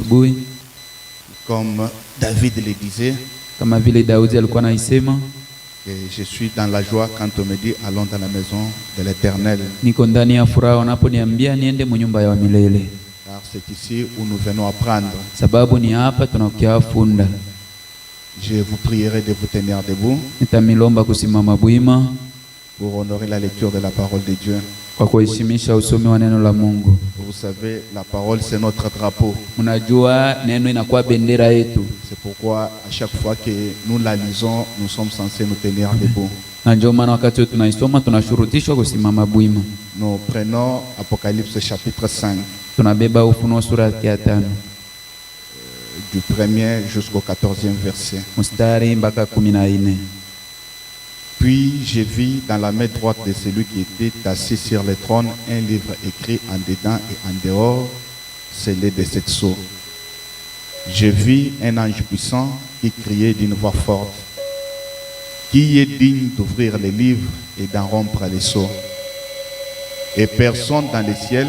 asubuhi. Comme David le disait, Kama vile Daudi alikuwa anaisema, et je suis dans la joie quand on me dit allons dans la maison de l'Éternel. niko ndani ya furaha wanaponiambia niende mnyumba ya milele. Car c'est ici où nous venons apprendre. Sababu ni hapa tunakiafunda. Je vous prierai de vous tenir debout Nitamilomba kusimama bwima pour honorer la lecture de la parole de Dieu. kwa kuheshimisha usomi wa neno la Mungu. Vous savez, la parole c'est notre drapeau. Mnajua neno inakuwa bendera yetu. C'est pourquoi à chaque fois que nous la lisons, nous sommes censés nous tenir debout. Na ndio maana wakati tunaisoma tunashurutishwa kusimama bwima. Nous prenons Apocalypse chapitre 5, Tunabeba Ufunuo sura ya 5 du 1er jusqu'au 14e verset. mstari mpaka 14. Puis j'ai vu dans la main droite de celui qui était assis sur le trône un livre écrit en dedans et en dehors, scellé de 7 sceaux. J'ai vu un ange puissant qui criait d'une voix forte: qui est digne d'ouvrir les livres et d'en rompre les sceaux? Et personne dans le ciel,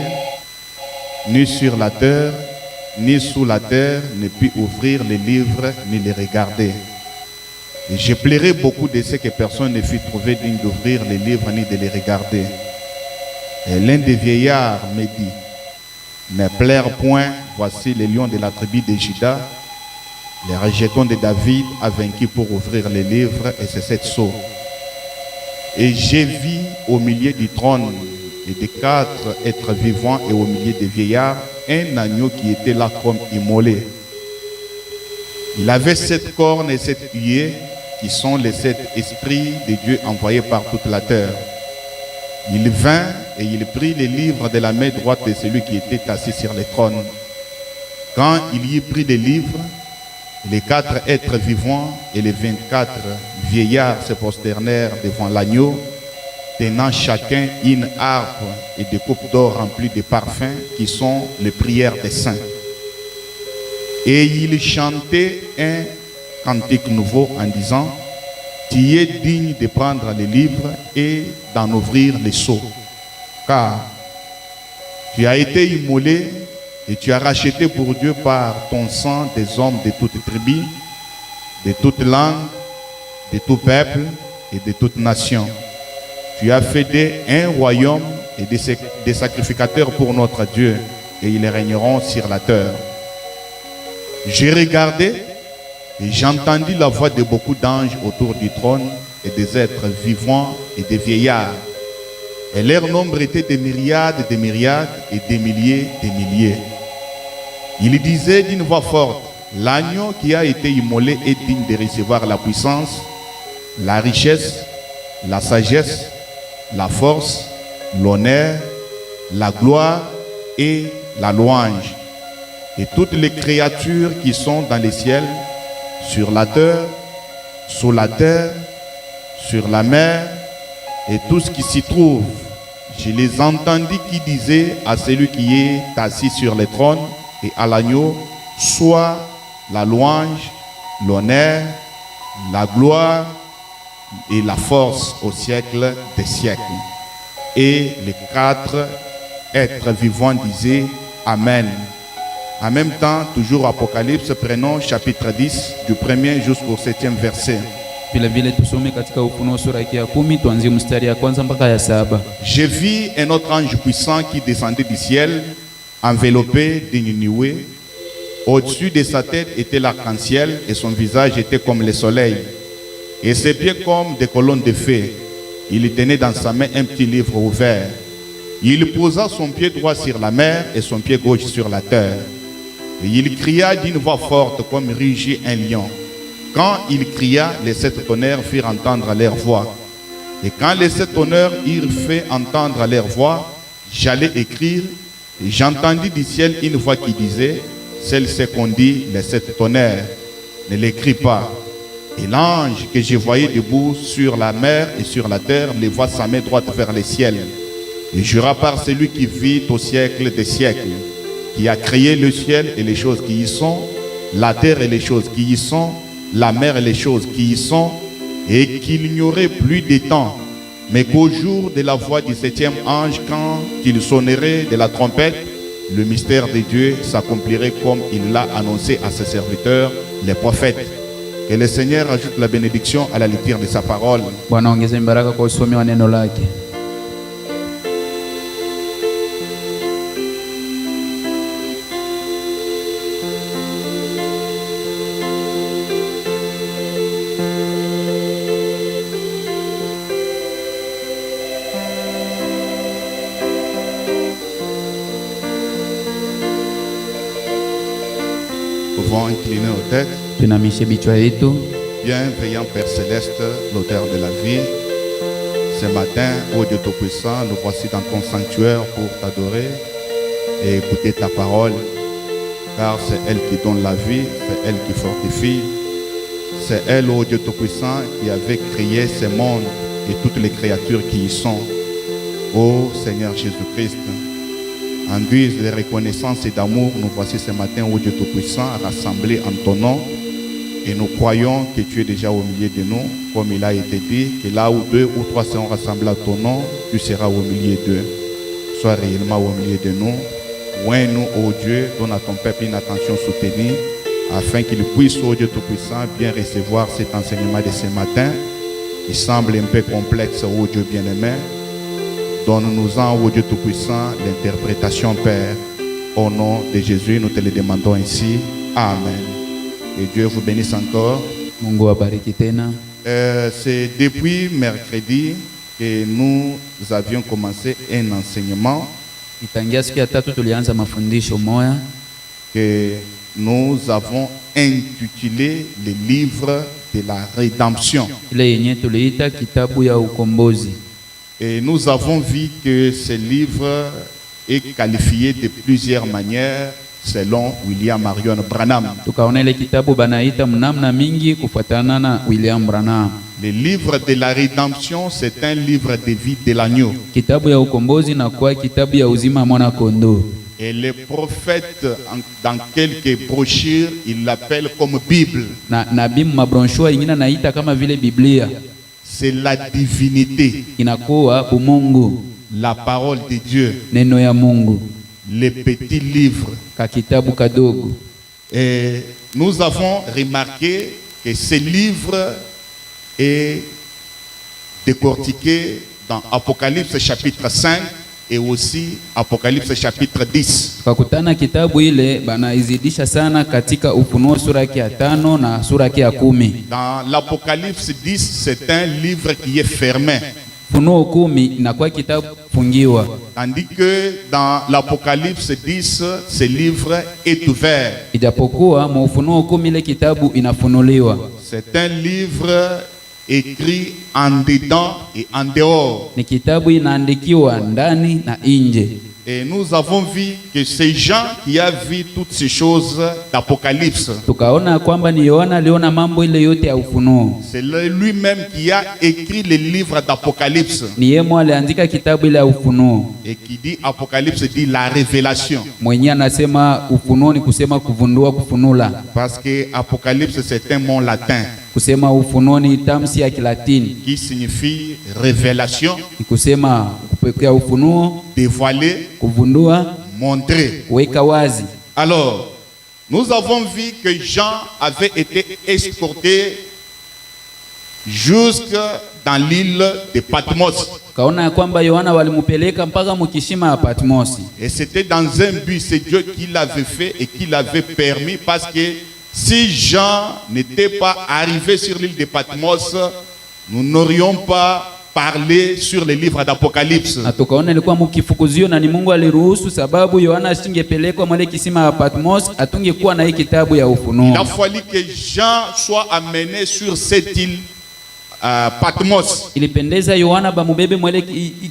ni sur la terre, ni sous la terre, ne put ouvrir les livres ni les regarder. Et je plairai beaucoup de ce que personne ne fut trouvé digne d'ouvrir les livres ni de les regarder. Et l'un des vieillards me dit: ne pleure point, voici les lions de la tribu de Juda, les rejetons de David a vaincu pour ouvrir les livres et ses 7 sceaux. Et j'ai vu au milieu du trône et des 4 êtres vivants et au milieu des vieillards un agneau qui était là comme immolé. Il avait 7 cornes et 7 huées qui sont les 7 esprits de Dieu envoyés par toute la terre. Il vint et il prit les livres de la main droite de celui qui était assis sur le trône. Quand il y prit les livres, les 4 êtres vivants et les 24 vieillards se prosternèrent devant l'agneau, tenant chacun une harpe et des coupes d'or remplies de parfums qui sont les prières des saints. Et il chantait un cantique nouveau en disant: tu es digne de prendre les livres et d'en ouvrir les sceaux, car tu as été immolé et tu as racheté pour Dieu par ton sang des hommes de toutes tribus, de toutes langues, de tout peuple et de toute nation. Tu as fait d'eux un royaume et des sacrificateurs pour notre Dieu, et ils régneront sur la terre. J'ai regardé et j'entendis la voix de beaucoup d'anges autour du trône et des êtres vivants et des vieillards. Et leur nombre était des myriades et des milliers des milliers. Ils disaient d'une voix forte: l'agneau qui a été immolé est digne de recevoir la puissance, la richesse, la sagesse, la force, l'honneur, la gloire et la louange. Et toutes les créatures qui sont dans les ciels, sur la terre, sous la terre, sur la mer, et tout ce qui s'y trouve, je les entendis qui disaient à celui qui est assis sur le trône et à l'agneau: soit la louange, l'honneur, la gloire et la force au siècle des siècles. Et les 4 êtres vivants disaient: Amen. En même temps, toujours Apocalypse, prenons chapitre 10, du 1er jusqu'au 7e verset. Vile vile tusome katika Ufunuo sura ya 10 tuanzie mstari ya 1 mpaka ya 7. J'ai vu un autre ange puissant qui descendait du ciel, enveloppé d'une nuée. Au-dessus de sa tête était l'arc-en-ciel et son visage était comme le soleil. Et ses pieds comme des colonnes de feu. Il tenait dans sa main un petit livre ouvert. Il posa son pied droit sur la mer et son pied gauche sur la terre. Et il cria d'une voix forte comme rugit un lion. Quand il cria, les 7 tonnerres firent entendre leur voix. Et quand les 7 tonnerres eurent fait entendre leur voix, j'allais écrire, et j'entendis du ciel une voix qui disait: celle-ci qu'on dit les 7 tonnerres, ne l'écris pas. Et l'ange que je voyais debout sur la mer et sur la terre leva sa main droite vers le ciel. Et jura par celui qui vit au siècle des siècles, qui a créé le ciel et les choses qui y sont, la terre et les choses qui y sont, la mer et les choses qui y sont, et qu'il n'y aurait plus de temps, mais qu'au jour de la voix du 7e ange, quand il sonnerait de la trompette, le mystère de Dieu s'accomplirait comme il l'a annoncé à ses serviteurs, les prophètes. Que le Seigneur ajoute la bénédiction à la lecture de sa parole. Bwana ongeze baraka kwa usomi wa neno lake. Pouvons incliner nos têtes. Tunamishe bichwa yetu. Bienveillant Père Céleste, l'auteur de la vie, ce matin, ô Dieu Tout-Puissant, nous voici dans ton sanctuaire pour t'adorer et écouter ta parole, car c'est elle qui donne la vie, c'est elle qui fortifie, c'est elle, ô Dieu Tout-Puissant, qui avait créé ce monde et toutes les créatures qui y sont. Ô Seigneur Jésus-Christ, en guise de reconnaissance et d'amour, nous voici ce matin, ô Dieu Tout-Puissant, rassemblés en ton nom. Et nous croyons que tu es déjà au milieu de nous, comme il a été dit, que là où 2 ou 3 seront rassemblés à ton nom, tu seras au milieu d'eux. Sois réellement au milieu de nous. Oins-nous, ô Dieu, donne à ton peuple une attention soutenue, afin qu'il puisse, ô Dieu Tout-Puissant, bien recevoir cet enseignement de ce matin, qui semble un peu complexe, ô Dieu bien-aimé. Donne-nous-en, ô Dieu Tout-Puissant, l'interprétation, Père. Au nom de Jésus, nous te le demandons ainsi. Amen. Et Dieu vous bénisse encore. Mungu abariki tena. C'est depuis mercredi que nous avions commencé un enseignement Itangia siku ya tatu tulianza mafundisho moya que nous avons intitulé le livre de la rédemption. ile yenye tuliita kitabu ya ukombozi. Et nous avons vu que ce livre est qualifié de plusieurs manières selon William Marion Branham. Tukaona ile kitabu banaita mnamna mingi kufuatana na William Branham. Le livre de la rédemption, c'est un livre de vie de l'agneau. Kitabu ya ukombozi na kwa kitabu ya uzima mwana kondoo. Et les prophètes, dans quelques brochures, ils l'appellent comme Bible. Na nabii mabronshua ingine naita kama vile Biblia. C'est la divinité, Inakuwa bumungu, la parole de Dieu, neno ya Mungu, les petits livres. ka kitabu kadogo. Et nous avons remarqué que ce livre est décortiqué dans Apocalypse chapitre 5 et aussi Apocalypse chapitre 10. Tukakutana kitabu ile banaizidisha sana katika Ufunuo sura ya 5 na sura ya 10. Dans l'Apocalypse 10, c'est un livre qui est fermé. Ufunuo 10 inakuwa kitabu fungiwa. Tandis que dans l'Apocalypse 10, ce livre est ouvert. Ijapokuwa mu Ufunuo 10 ile kitabu inafunuliwa. C'est un livre écrit en dedans et en dehors. Ni kitabu inaandikiwa ndani na nje. Et nous avons vu que c'est Jean qui a vu toutes ces choses d'Apocalypse. Tukaona kwamba ni Yohana aliona mambo ile yote ya Ufunuo. C'est lui-même qui a écrit le livre d'Apocalypse. Ni yeye aliandika kitabu ile ya Ufunuo. Et qui dit Apocalypse dit la révélation. Mwenye anasema Ufunuo ni kusema kuvundua, kufunula. Parce que Apocalypse c'est un mot latin. Kusema Ufunuo ni tamsi ya Kilatini. Qui signifie révélation. Ni kusema kupokea ufunuo, dévoiler, kuvundua, montrer, weka wazi. Alors, nous avons vu que Jean avait été escorté jusque dans l'île de Patmos. Kaona kwamba Yohana walimupeleka mpaka mukishima ya Patmosi. Et c'était dans un but, c'est Dieu qui l'avait fait et qui l'avait permis, parce que si Jean n'était pas arrivé sur l'île de Patmos, nous n'aurions pas parlé sur les livres d'Apocalypse. Na tukaona ilikuwa mukifukuzio na ni Mungu aliruhusu, sababu Yohana asingepelekwa mwele kisima ya Patmos, atungekuwa na hii kitabu ya Ufunuo. Il a fallu que Jean soit amené sur cette île Patmos. Ilipendeza Yohana bamubebe mwele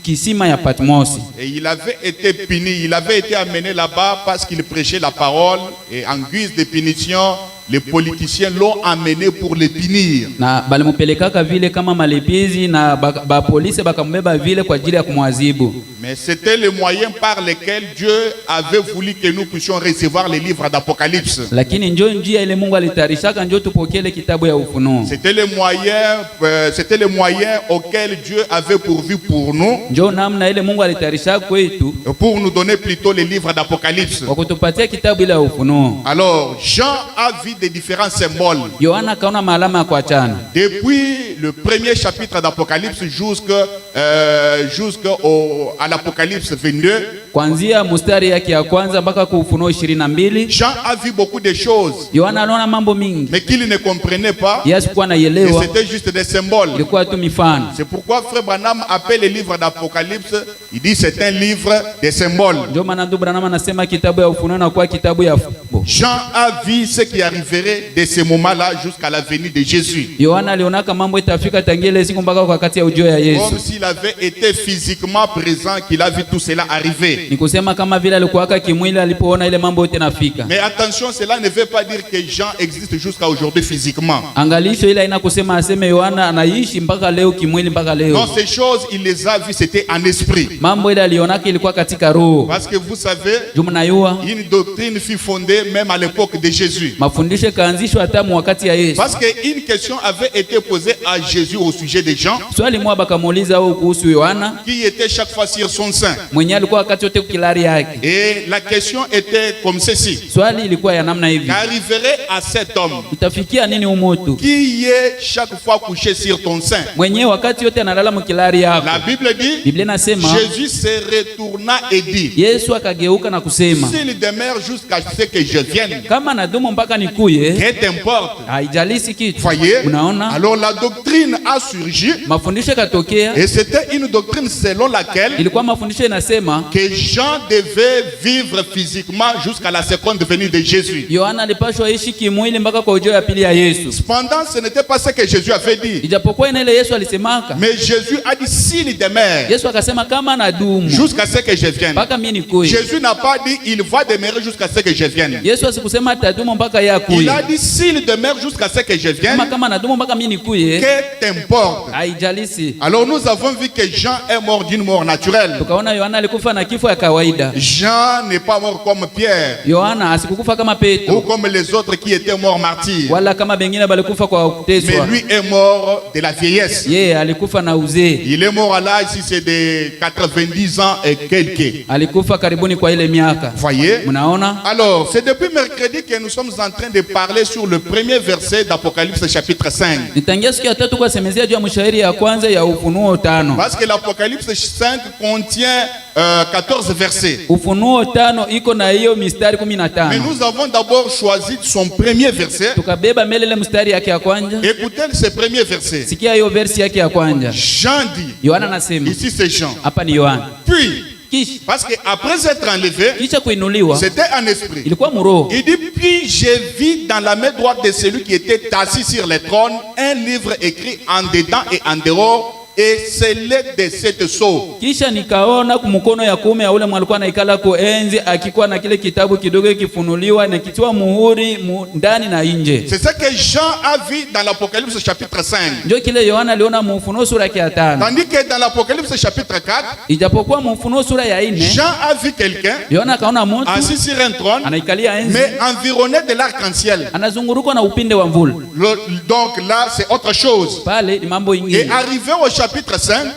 kisima ya Patmosi. Et il avait été puni, il avait été amené là-bas parce qu'il prêchait la parole, et en guise de punition, les politiciens l'ont amené pour le punir. Na balimupelekaka vile kama malipizi na ba polisi bakambeba vile kwa ajili ya kumwazibu. Mais c'était le moyen par lequel Dieu avait voulu que nous puissions recevoir les livres d'Apocalypse. Lakini njoo njia ile Mungu alitarishaka njoo tupokele kitabu ya Ufunuo. C'était le moyen auquel Dieu avait pourvu pour nous. Njoo namna ile Mungu alitarishaka kwetu pour nous donner plutôt les livres d'Apocalypse. kwa kutupatia kitabu ile ya Ufunuo. Alors Jean a vu des différents symboles. Yohana kaona maalama ya kuachana. Depuis le premier chapitre d'Apocalypse jusqu'à l'Apocalypse 22. Kuanzia mstari yake ya kwanza mpaka kwa Ufunuo 22. Jean a vu beaucoup de choses. Yohana aliona mambo mingi. Mais qu'il ne comprenait pas. Yesu kwa anaelewa. C'était juste des symboles. Ilikuwa tu mifano. C'est pourquoi Frère Branham appelle le livre d'Apocalypse, il dit c'est un livre des symboles. Ndio maana ndugu Branham anasema kitabu ya Ufunuo na kwa kitabu ya fumbo. Jean a vu ce qui arriverait de ce moment-là jusqu'à la venue de Jésus. Yohana alionaka mambo itafika tangile siku mpaka wakati ya ujio ya Yesu. Comme s'il avait été physiquement présent, qu'il a vu tout cela arriver. Ni kusema kama vile alikuwa kimwili alipoona ile mambo yote nafika. Mais attention, cela ne veut pas dire que Jean existe jusqu'à aujourd'hui physiquement. Angalisho ile ina kusema aseme Yohana anaishi mpaka leo kimwili mpaka leo. Non, ces choses il les a vues, c'était en esprit. Mambo ile alionaka ilikuwa katika roho. Parce que vous savez, une doctrine fut fondée même à l'époque de Jésus. Mafundisho kaanzishwa hata wakati ya Yesu. Parce que une question avait été posée à Jésus au sujet des gens. Swali moja bakamuuliza wao kuhusu Yohana. Qui était chaque fois sur son sein. Mwenye alikuwa wakati wote kilari yake. Et la question était comme ceci. Swali ilikuwa ya namna hivi. Qu'arriverait à cet homme? Itafikia nini umutu? Qui est chaque fois couché sur ton sein. Mwenye wakati yote analala mkilari yako. La Bible dit. Biblia inasema. Jésus se retourna et dit. Yesu akageuka na kusema. S'il demeure jusqu'à ce que je vienne. Kama nadumu mpaka nikuye. Qu'importe. Haijalisi kitu. Voyez? Unaona? Alors la doctrine a surgi. Mafundisho katokea. Et c'était une doctrine selon laquelle. Ilikuwa mafundisho inasema. Que Jean devait vivre physiquement jusqu'à la seconde venue de Jésus. Yohana alipashwa ishi kimwili mpaka kwa ujio wa pili ya Yesu. Cependant, ce n'était pas ce que Jésus avait dit. Ijapokuwa ile Yesu alisemaka. Mais Jésus a dit s'il demeure. Yesu akasema kama nadumu. Jusqu'à ce que je vienne. Mpaka mimi nikuye. Jésus n'a pas dit il va demeurer jusqu'à ce que je vienne. Yesu asikusema atadumu mpaka yeye akuye. Il a dit s'il demeure jusqu'à ce que je vienne. Kama nadumu mpaka mimi nikuye. Qu'importe. Haijalisi. Alors nous avons vu que Jean est mort d'une mort naturelle. Tukaona Yohana alikufa na kifo ya kawaida. Jean n'est pas mort comme Pierre. Yohana asikukufa kama Petro. Ou comme les autres qui étaient morts martyrs. Wala kama bengine balikufa kwa kuteswa. Mais lui est mort de la vieillesse. Yeye alikufa na uzee. Il est mort à l'âge si c'est de 90 ans et quelques. Alikufa karibuni kwa ile miaka. Voyez? Mnaona? Alors, c'est depuis mercredi que nous sommes en train de parler sur le premier verset d'Apocalypse chapitre 5. Nitangia siku ya tatu kwa semezia juu ya mshairi ya kwanza ya Ufunuo 5. Parce que l'Apocalypse 5 contient 14 versets. Ufunuo 5 iko na hiyo mistari 15. Mais nous avons d'abord choisi son premier verset. Tukabeba melele mstari yake ya kwanza. Écoutez ce premier verset. Sikia hiyo versi yake ya kwanza. Jean dit. Yohana anasema. Ici c'est Jean. Hapa ni Yohana. Puis parce que après être enlevé, c'était en esprit. Il dit puis j'ai vu dans la main droite de celui qui était assis sur le trône un livre écrit en dedans et en dehors et scellé de cette sceau. Kisha nikaona kumkono ya kuume ya ule mwalikuwa anaikala kuenzi akikuwa na kile kitabu kidogo kifunuliwa na kitiwa muhuri ndani na nje. C'est ce que Jean a vu dans l'Apocalypse chapitre 5. Ndio kile Yohana aliona mu Ufunuo sura ya 5. Tandis que dans l'Apocalypse chapitre 4, ijapokuwa mu Ufunuo sura ya 4, Jean a vu quelqu'un Yohana akaona mtu assis sur un trône, anaikalia enzi, mais environné de l'arc-en-ciel. Anazungurukwa na upinde wa mvula. Donc là c'est autre chose. Pale ni mambo ingine. Et arrivé au chapitre 5,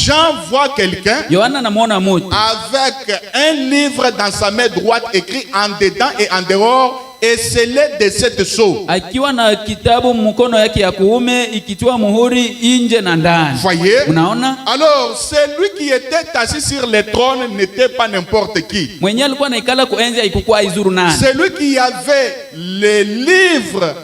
Jean voit quelqu'un avec un livre dans sa main droite écrit en dedans et en dehors et scellé de cette sceau. Akiwa na kitabu mkono yake ya kuume ikitiwa muhuri nje na ndani. Voyez? Unaona? Alors celui qui était assis sur le trône n'était pas n'importe qui. Mwenye alikuwa naikala kuenzi haikuwa izuru nani. Celui qui avait le livre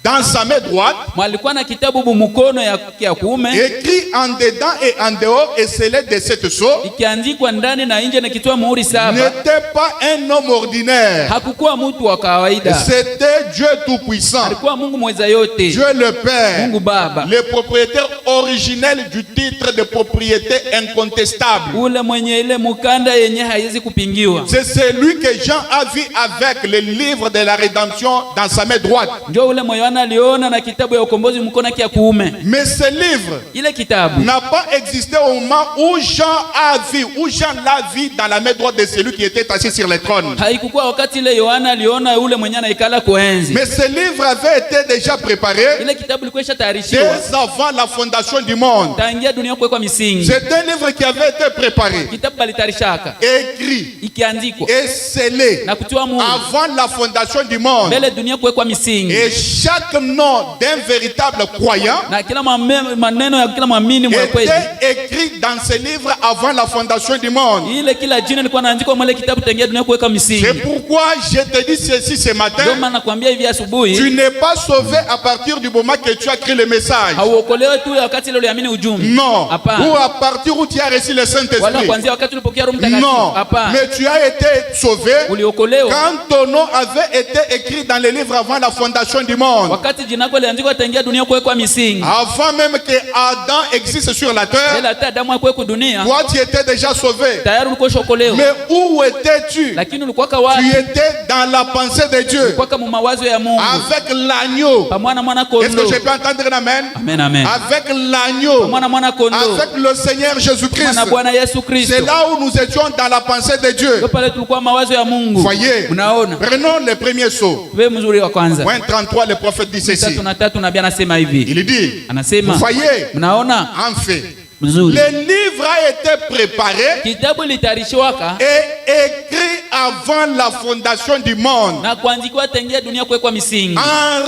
dans sa main droite, mwalikuwa na kitabu bumukono ya kuume, écrit en dedans et en dehors et scellé de 7 sceaux, ikiandikwa ndani na nje na kitoa muhuri 7. n'était pas un homme ordinaire. Hakukuwa mtu wa kawaida. C'était Dieu tout-puissant, Alikuwa Mungu mweza yote, Dieu le Père, Mungu Baba, le propriétaire originel du titre de propriété incontestable. ule mwenye ile mukanda yenye haiwezi kupingiwa. C'est celui que Jean a vu avec le livre de la rédemption dans sa main droite. Ndio ule Yohana aliona na kitabu ya ukombozi mkono yake ya kuume. Mais ce livre Ile kitabu n'a pas existé au moment où Jean l'a vu dans la main droite de celui qui était assis sur le trône. haikukuwa wakati ile Yohana aliona ule mwenye anaikala kuenzi. Mais ce livre avait été déjà préparé Ile kitabu ilikuwa ishatarishwa dès avant la fondation du monde. tangia dunia kuwekwa misingi. C'est un livre qui avait été préparé, Kitabu balitarishaka, écrit ikiandikwa et scellé na kutiwa muhuri avant la fondation du monde. mbele dunia kuwekwa misingi. Et chaque nom d'un véritable croyant Na kila maneno ya kila mwamini mwa kweli était écrit dans ce livre avant la fondation du monde. ile kila jina lilikuwa naandikwa mwele kitabu tangia dunia kuweka misingi. C'est pourquoi je te dis ceci ce matin. Ndio maana nakwambia hivi Tu asubuhi, n'es pas sauvé à partir du moment que tu as écrit le message. hauokolewe tu wakati ile uliamini ujumbe. Non. Hapana. Ou à partir où tu as reçu le Wala Saint-Esprit. kuanzia wakati ulipokea Roho Mtakatifu. Non. Hapana. Mais tu as été sauvé Uliokolewa quand ton nom avait été écrit dans les livres avant la fondation du monde. wakati jina lako liandikwa tangia dunia kuwekwa misingi. Avant même que Adam existe sur la terre, Bila hata Adamu akuweko dunia, toi tu étais déjà sauvé. tayari ulikuwa ushaokolewa. Mais où étais-tu? Lakini ulikuwa Tu wapi? étais dans la pensée de Dieu, Ulikuwa kama mawazo ya Mungu. avec l'agneau. Pamoja na mwana Est-ce que kondoo. je peux entendre un amen? Amen, amen. Avec l'agneau, Pamoja na mwana kondoo. avec le Seigneur Jésus-Christ. Na Bwana Yesu Kristo. C'est là où nous étions dans la pensée de Dieu. Ndio pale tulikuwa mawazo ya Mungu. Voyez, Unaona? prenons le premier saut. Wewe mzuri wa kwanza. Point 33, le prophète dit ceci. 3:3 nabii anasema hivi. Il dit, Anasema, vous voyez, mnaona en fait, mzuri. le livre a été préparé Kitabu litarishwaka et écrit avant la fondation du monde. na kuandikiwa tangia dunia kuwekwa misingi. En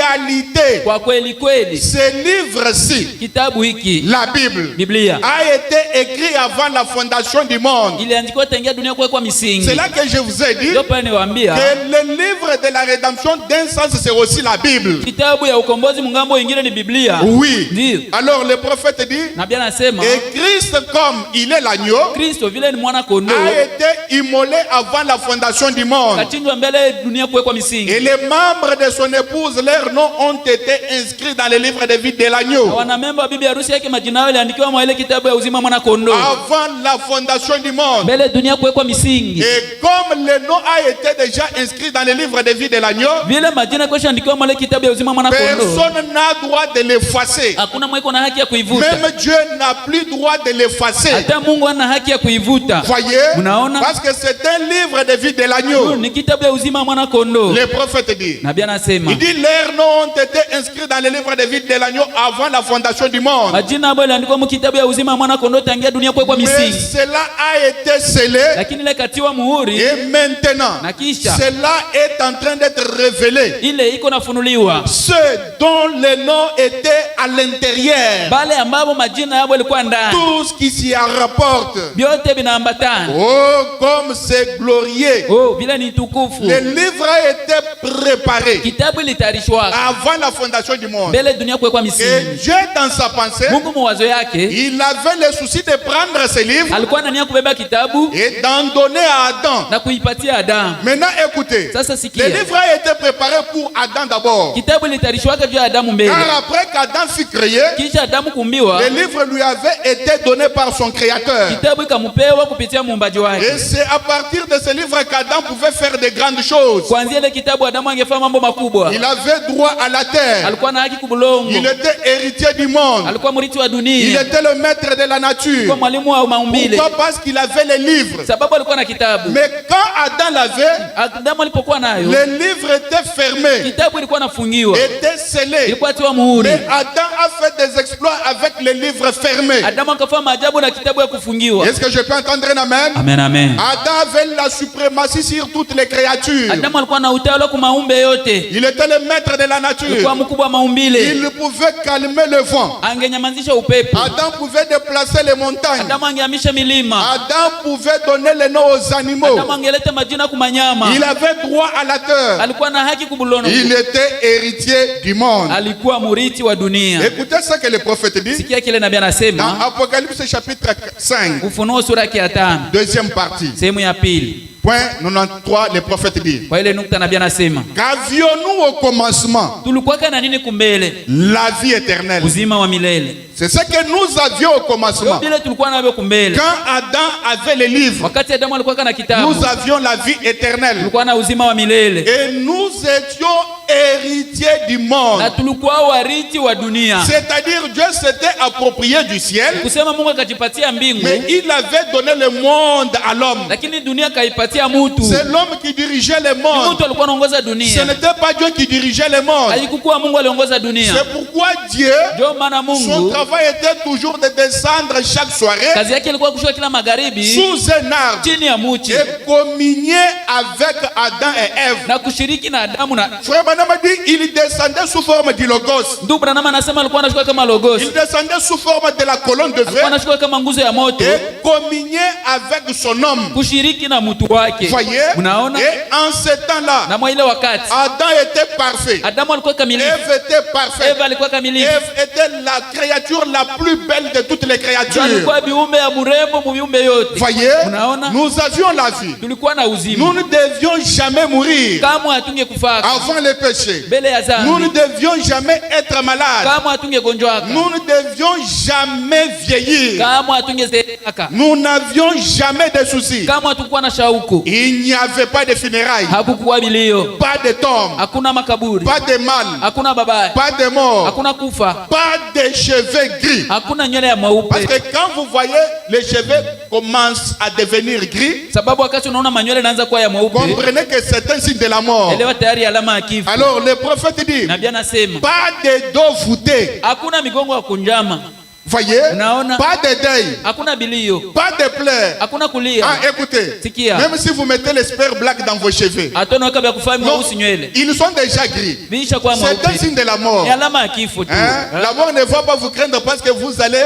réalité, Kwa kweli kweli, ce livre-ci, kitabu hiki, la Bible, Biblia, a été écrit avant la fondation du monde. iliandikiwa tangia dunia kuwekwa misingi. C'est là que je vous ai dit Ndio pale niwaambia, que le livre de la rédemption, d'un sens, c'est aussi la Bible. kitabu ya ukombozi mungambo ingine ni Biblia. Oui. Ndio. Alors le prophète dit, Nabii anasema, et Christ, comme il est l'agneau, Kristo vile ni mwana kondoo a été immolé avant la fondation du monde. kachinjwa mbele dunia kuwekwa misingi. Et les membres de son épouse, leurs noms ont été inscrits dans le livre de vie de l'agneau. Wanamemba wa bibi harusi yake majina yao yaliandikiwa mwa ile kitabu ya uzima mwana kondoo Avant la fondation du monde. mbele dunia kuwekwa misingi. Et comme le nom a été déjà inscrit dans le livre de vie de l'agneau, Vile majina kwa shandikiwa mwa ile kitabu ya uzima mwana kondoo, personne n'a droit de l'effacer. hakuna mweko na haki ya kuivuta. Même Dieu n'a plus droit de l'effacer. Hata Mungu hana haki ya kuivuta. Voyez? Mnaona? Parce que c'est un livre de vie de l'agneau. Ni kitabu ya uzima mwana kondoo. Le prophète dit, Nabii anasema, il dit, leurs noms ont été inscrits dans le livre de vie de l'agneau avant la fondation du monde. majina ambayo yaliandikwa mu kitabu ya uzima mwana kondoo tangia dunia kuwekwa Mais misingi. cela a été scellé Lakini ile katiwa muhuri et maintenant, na kisha cela est en train d'être révélé. ile iko nafunuliwa. Ceux dont les noms étaient à l'intérieur, Bale ambao majina yao yalikuwa ndani. tout ce qui s'y rapporte. Vyote vinaambatana. Oh, comme c'est glorieux. Oh, vile ni tukufu. Le livre a été préparé Kitabu litarishwa avant la fondation du monde. mbele dunia kuwekwa Et misingi. Dieu, dans sa pensée, Mungu mawazo yake il avait le souci de prendre ce livre alikuwa na nia kubeba kitabu et d'en donner à Adam. na kuipatia Adamu. Maintenant, écoutez. Sasa Le sikia. livre a été préparé pour Adam d'abord. Kitabu litarishwaka juu ya Adamu mbele. Car après qu'Adam fut créé, Kisha Adamu kumbiwa, le livre lui avait été donné par son créateur. kitabu ikamupewa kupitia muumbaji Et wake. c'est à partir de ce livre qu'Adam pouvait faire de grandes choses. Kuanzia ile kitabu Adamu angefanya mambo makubwa. Il avait droit à la terre. Alikuwa na haki kubulongo. Il était héritier du monde. Alikuwa mrithi wa Il dunia. était le maître de la nature. Alikuwa mwalimu wa maumbile. Pourquoi? Parce qu'il avait les livres. Sababu alikuwa na kitabu. Mais quand Adam l'avait, Adamu alipokuwa nayo, le livre était fermé, kitabu ilikuwa nafungiwa. était scellé. Ilikuwa tiwa muhuri. Mais Adam a fait des exploits avec le livre fermé. Adamu akafanya maajabu na kitabu ya kufungiwa. Est-ce que je peux entendre un amen? Amen, amen. Adam avait la suprématie sur toutes les créatures. Adamu alikuwa na utawala kwa maumbe yote. Il était le maître de la nature. Alikuwa mkubwa wa maumbile. Il pouvait calmer le vent. Angenyamazisha upepo. Adam pouvait déplacer les montagnes. Adamu angehamisha milima. Adam pouvait donner les noms aux animaux. Adamu angeleta majina kumanyama. Il avait droit à la terre. Alikuwa na haki kubulono. Il était héritier du monde. alikuwa murithi wa dunia. Écoutez ce que le prophète dit. Sikia kile nabii Dans anasema Apocalypse chapitre 5, Ufunuo sura ya 5 deuxième partie. sehemu ya pili. Point 93, le prophète dit. Kwa ile nukta nabii anasema Qu'avions-nous au commencement? tulikuwa na nini kumbele? La vie éternelle. Uzima wa milele. C'est ce que nous avions au commencement. Bila tulikuwa navyo kumbele. Quand Adam avait les livres, Wakati Adamu alikuwa na kitabu, nous avions la vie éternelle. tulikuwa na uzima wa milele. Et nous étions héritiers du monde. Na tulikuwa warithi wa dunia. C'est-à-dire Dieu s'était approprié du ciel, Kusema Mungu akajipatia mbingu, mais il avait donné le monde à l'homme. lakini dunia kaipatia mtu. C'est l'homme qui dirigeait le monde. Mtu alikuwa anaongoza Ce dunia. n'était pas Dieu qui dirigeait le monde. Haikuwa Mungu aliongoza dunia. C'est pourquoi Dieu, Ndio maana son Mungu travail était toujours de descendre chaque soirée kazi yake ilikuwa kushuka kila magharibi sous un arbre chini ya mti et communier avec Adam et Ève. na kushiriki na Adamu na Frère Branham a dit il descendait sous forme du logos. ndugu Branham anasema alikuwa anashuka kama logos. Il descendait sous forme de la colonne de Alikuwa feu anashuka kama nguzo ya moto et communier avec son homme. kushiriki na mtu wake. Voyez? Unaona? Et en ce temps-là, Na mwa ile wakati Adam était parfait. Adamu alikuwa kamilifu, Ève était parfaite. Eva alikuwa kamilifu. Ève était la créature la plus belle de toutes les créatures. Alikuwa viumbe ya mrembo mu viumbe yote. Voyez? Unaona? Nous avions la vie. Tulikuwa na uzima. Nous ne devions jamais mourir Kama hatunge kufaka avant le péché. mbele ya Nous ne dhambi. devions jamais être malades. Kama hatunge gonjwaka. Nous ne devions jamais vieillir. Kama hatunge zeeka. Nous n'avions jamais de soucis. Kama hatukuwa na shauku. Il n'y avait pas de funérailles, Hakukuwa bilio. pas de tombes, Hakuna makaburi. pas de mal, Hakuna babaya. pas de mort, Hakuna kufa. pas de cheveux gris. Hakuna nywele ya Parce mweupe. que quand vous voyez les cheveux commencent à devenir gris, Sababu wakati unaona manywele yanaanza kuwa ya mweupe, comprenez que c'est un signe de la mort. elewa tayari alama ya kifo. Alors le prophète dit, Nabii anasema pas de dos voûtés. hakuna migongo ya kunjama. Voyez? Unaona? Pas de deuil, Hakuna bilio. pas de pleurs. Hakuna kulia. Ah, écoutez, Sikia. même si vous mettez les spare black dans vos cheveux, Atona waka vya kufanya non, mweusi nywele. ils sont déjà gris. Viisha kwa C'est un mweupe. signe de la mort. Ni alama ya kifo tu. Hein? La mort ne va pas vous craindre parce que vous allez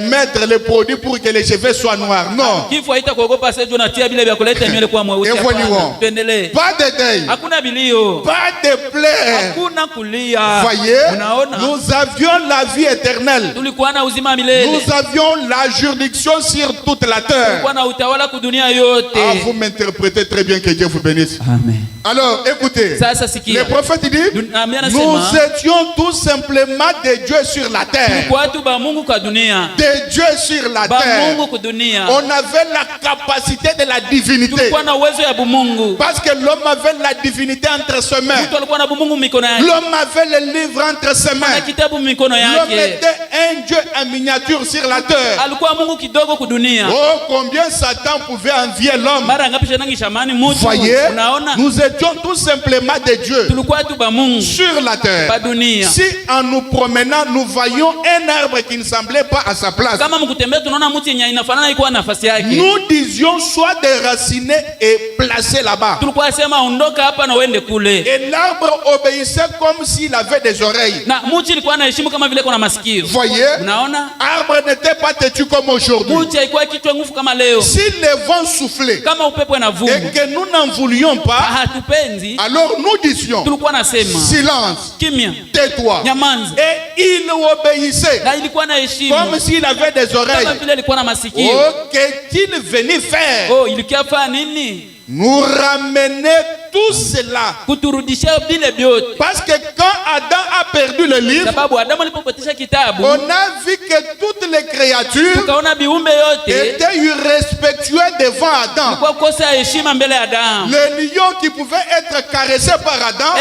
mettre les produits pour que les cheveux soient noirs. Non. Kifo haitakuogopa sasa unatia vile vya kuleta nywele kwa mweusi. Evoluons. Hapana. Tuendelee. Pas de deuil, Hakuna bilio. pas de pleurs. Hakuna kulia. Voyez, Unaona? nous avions la vie éternelle. Tulikuwa na uzima milele. Nous avions la juridiction sur toute la terre. Tulikuwa na utawala kudunia yote. Ah, vous m'interprétez très bien, que Dieu vous bénisse. Amen. Alors, écoutez, Sasa sikia. le prophète dit, Nabii nous anasema étions tout simplement des dieux sur la terre. kwa watu ba Mungu kwa dunia. Des dieux sur la Ba terre. Mungu kwa dunia. On avait la capacité de la divinité. Tulikuwa na uwezo ya bumungu. Parce que l'homme avait la divinité entre ses mains. Mtu alikuwa na bumungu mikono yake. L'homme avait le livre entre ses Na mains. kitabu mikono L'homme yake. était un dieu en miniature sur la terre. Alikuwa Mungu kidogo kudunia. Oh, combien Satan pouvait envier l'homme. Mara ngapi shetani shamani mtu. Voyez, Unaona? nous étions tout simplement des dieux Tulikuwa tu ba Mungu sur la terre. pa dunia. Si en nous promenant, nous voyions un arbre qui ne semblait pas à sa place, Kama mkutembea tunaona mti yenye inafanana iko nafasi yake. nous disions soit déraciner et placer là-bas. Tulikuwa sema ondoka hapa na uende kule. Et l'arbre obéissait comme s'il avait des oreilles. Na mti ilikuwa anaheshimu kama vile kuna masikio. Voyez, Unaona? arbre n'était pas têtu comme aujourd'hui. Mti haikuwa kichwa nguvu kama leo. Si le vent soufflait Kama upepo inavuma. et que nous n'en voulions pas, Hatupenzi. alors nous disions Tulikuwa nasema silence, kimya. tais-toi. Nyamanza. Et il obéissait Na ilikuwa na heshima. comme s'il avait des Kama oreilles. vile ilikuwa na masikio. Oh, qu'est-il venu faire? Oh, ilikuwa fanya nini? Nous ramener tout cela. Kuturudishia vile vyote. Parce que quand Adam a perdu le livre, Sababu Adamu alipopotesha kitabu, on a vu que toutes les créatures tukaona viumbe yote étaient irrespectueux devant Adam. kwa kosa heshima mbele ya Adamu. Le lion qui pouvait être caressé par Adam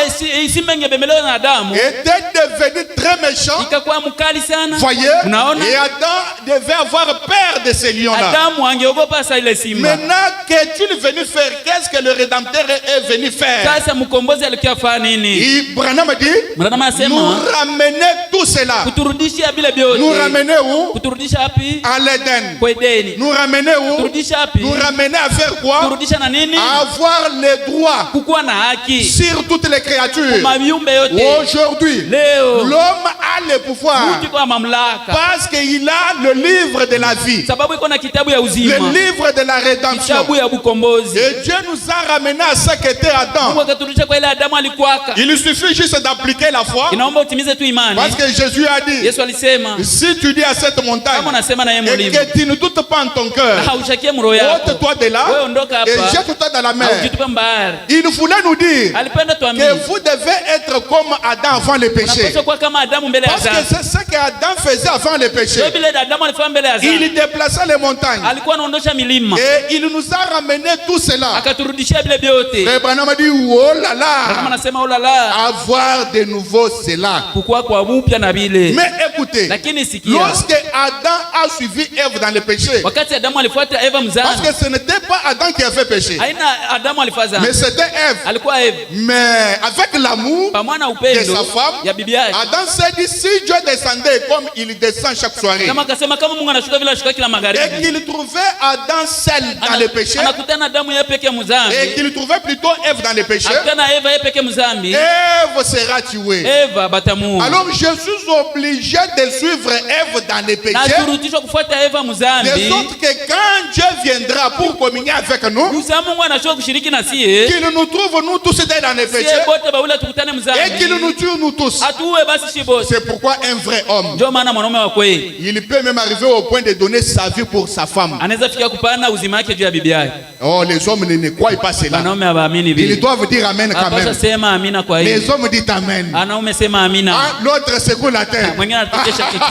Simba ingebembelewa na Adamu était devenu très méchant. ikakuwa mkali sana. Voyez, Unaona? et Adam devait avoir peur de ces lions-là. Adamu angeogopa sa ile simba. Maintenant, qu'est-il venu faire? Qu'est-ce que le Rédempteur est venu faire? Sasa mkombozi alikuwa fanya nini? Et Branham dit, Branham nous asema ramener tout cela. kuturudishia vile vyote. Nous ramener où? Kuturudisha wapi? À l'Éden. Kwa Edeni. Nous ramener où? Kuturudisha wapi? Nous ramener à faire quoi? Kurudisha na nini? À avoir les droits Kukuwa na haki. sur toutes les créatures. Maviumbe yote. Aujourd'hui, Leo l'homme a le pouvoir mtu kwa mamlaka. parce qu'il a le livre de la vie, Sababu iko na kitabu ya le uzima. livre de la rédemption. Kitabu ya bukombozi. Et Dieu nous a ramené à ce qu'était était Adam. Mungu akaturudisha kwa ile Adamu alikuwaka. Il suffit juste d'appliquer la foi. Inaomba utimize tu imani. Parce que Jésus a dit, Yesu alisema, si tu dis à cette montagne kama unasema na yeye et mlima, que tu ne doutes pas en ton cœur, haushakie mroho yako, ôte-toi de là wewe ondoka et hapa, jette-toi dans la mer. ujitupe mbahari. Il voulait nous dire Alipenda tuamini que vous devez être comme Adam avant le péché. unapaswa kuwa kama Adamu mbele ya Parce que dhambi. c'est ce qu'Adam faisait avant le péché. Ndio vile Adamu alifanya mbele ya dhambi. Il déplaçait les montagnes. Alikuwa anaondosha milima. Et il nous a ramené tout cela. Akaturudishia vile vyote. Frère Branham a dit, oh là Kama là, anasema oh la la, avoir de nouveau cela. kukua kwa upya na vile. Mais écoutez, Lakini sikia, lorsque Adam a suivi Ève dans le péché, wakati Adamu alifuata Eva parce mzani, que ce n'était pas Adam qui a fait péché, haina Adamu alifanya mais dhambi, c'était Ève. alikuwa Eva. Mais avec l'amour Pamoja na de upendo sa femme, ya bibi yake, Adam s'est dit, si Dieu descendait comme il descend chaque soirée, kama akasema kama Mungu anashuka vile anashuka kila et magharibi, qu'il trouvait Adam seul dans le péché, anakutana Adamu yeye peke mzambi, et qu'il trouvait plutôt Ève dans le péché, akutana Eva yeye peke mzambi, Ève sera tuée. Eva batamu. Alors je suis obligé de suivre Ève dans le péché, Na turudishwa kufuata Eva de mzambi. sorte que quand Dieu viendra pour communier avec nous, Yusa Mungu anashuka kushiriki na sie. qu'il nous trouve nous tous dans le péché, Sie bote baula tukutane et qu'il mzambi. nous tue nous tous. Atuwe basi shi bote. C'est pourquoi un vrai homme, Ndio maana mwanaume wa kweli il peut même arriver au point de donner sa vie pour sa femme. anaweza fikia kupana uzima wake juu ya bibi yake. Oh, les hommes ne croient pas cela. Wanaume hawaamini Ils vile. doivent dire amen quand Apasha même. sema amina kwa hiyo. Les hommes disent amen. Wanaume sema amina. Ah, l'autre secoue la tête. Mwingine anatokesha kichwa.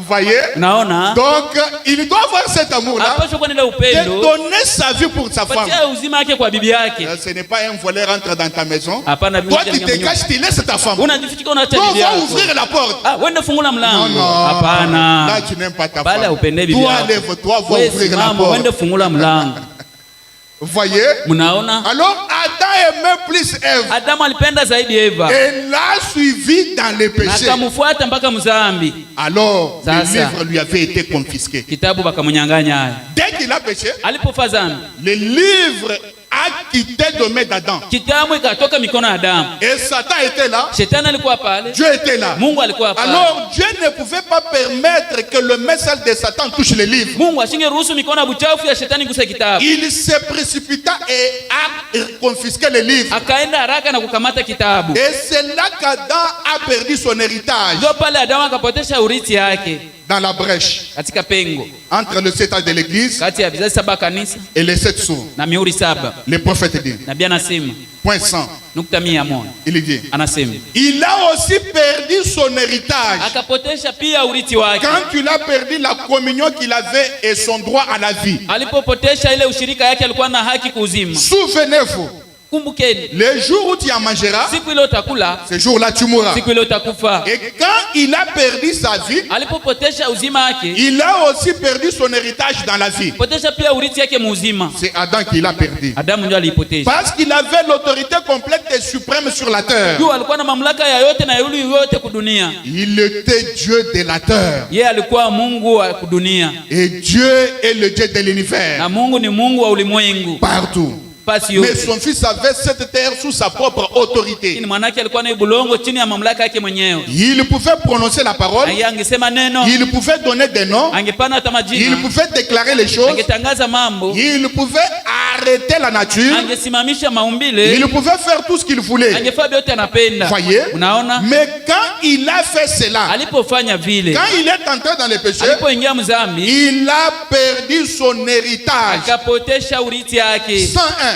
Voyez? Unaona? Donc, il doit avoir cet amour-là, Apasha kwa nile de upendo. donner sa vie pour sa femme. Patia uzima wake kwa bibi yake. Ce n'est pas un voleur entre dans ta maison. Hapana bibi Toi, yake. tu te caches, tu laisses ta femme. Unajifichika unaacha Toi, bibi va yako. ouvrir la porte. Ah, wende fungula Non, mlango. non. Hapana. Là, tu n'aimes pas ta Bale femme. upende bibi Toi, yako. lève-toi, va Wewe ouvrir la simama wende porte. fungula mlango. Voyez? Mnaona? Alors, Adam aimait plus Ève. Adamu alipenda zaidi Eva. Et l'a suivi dans le Na péché. akamfuata mpaka mzambi. Alors, le Sasa. livre lui avait été confisqué. Kitabu bakamnyang'anya. Dès qu'il a péché, Alipofa dhambi, le livre a quitté de main d'Adam. kitabu ikatoka mikono ya Adamu. Et Satan était là. Shetani alikuwa pale, Dieu était là. Mungu alikuwa pale. Alors, Dieu ne pouvait pas permettre que le message de Satan touche le livre. Mungu asingeruhusu mikono ya buchafu ya shetani guse kitabu. Il se précipita et a confisqué le livre. Akaenda haraka na kukamata kitabu. Et c'est là qu'Adam a perdu son héritage Ndio pale Adamu akapotesha urithi yake dans la brèche katika pengo entre le 7 ans de l'église kati ya vizazi saba kanisa et les 7 sceaux. na mihuri saba. Le prophète dit, Nabii anasema point 100, nukta 100. il dit, Anasema il a aussi perdu son héritage. akapotesha pia urithi wake. Quand il a perdu la communion qu'il avait et son droit à la vie. Alipopotesha ile ushirika yake, alikuwa na haki kuuzima. Souvenez-vous, Kumbukeni, le jour où tu en mangeras, siku ile utakula, ce jour-là tu mourras. siku ile utakufa. Et quand il a perdu sa vie, Alipopotesha uzima wake, il a aussi perdu son héritage dans la vie. potesha pia urithi yake muuzima. C'est Adam qui l'a perdu. Adamu ndio alipotesha. Parce qu'il avait l'autorité complète et suprême sur la terre. Juu alikuwa na mamlaka ya yote na yule yote kudunia. Il était Dieu de la terre. Yeye alikuwa Mungu wa kudunia. Et Dieu est le Dieu de l'univers. Na Mungu ni Mungu wa ulimwengu. Partout. Pasi Mais yote. son fils avait cette terre sous sa propre autorité. Lakini mwanake alikuwa na bulongo chini ya mamlaka yake mwenyewe. Il pouvait prononcer la parole. Yeye angesema neno, Il pouvait donner des noms. angepana hata Il majina, pouvait déclarer les choses. angetangaza mambo, Il pouvait arrêter la nature. angesimamisha maumbile, Il pouvait faire tout ce qu'il voulait. angefanya vyote anapenda. Voyez? Unaona? Mais quand il a fait cela, Alipofanya vile, quand il est entré dans le péché, alipoingia mzambi, il a perdu son héritage. akapotesha urithi yake. 101.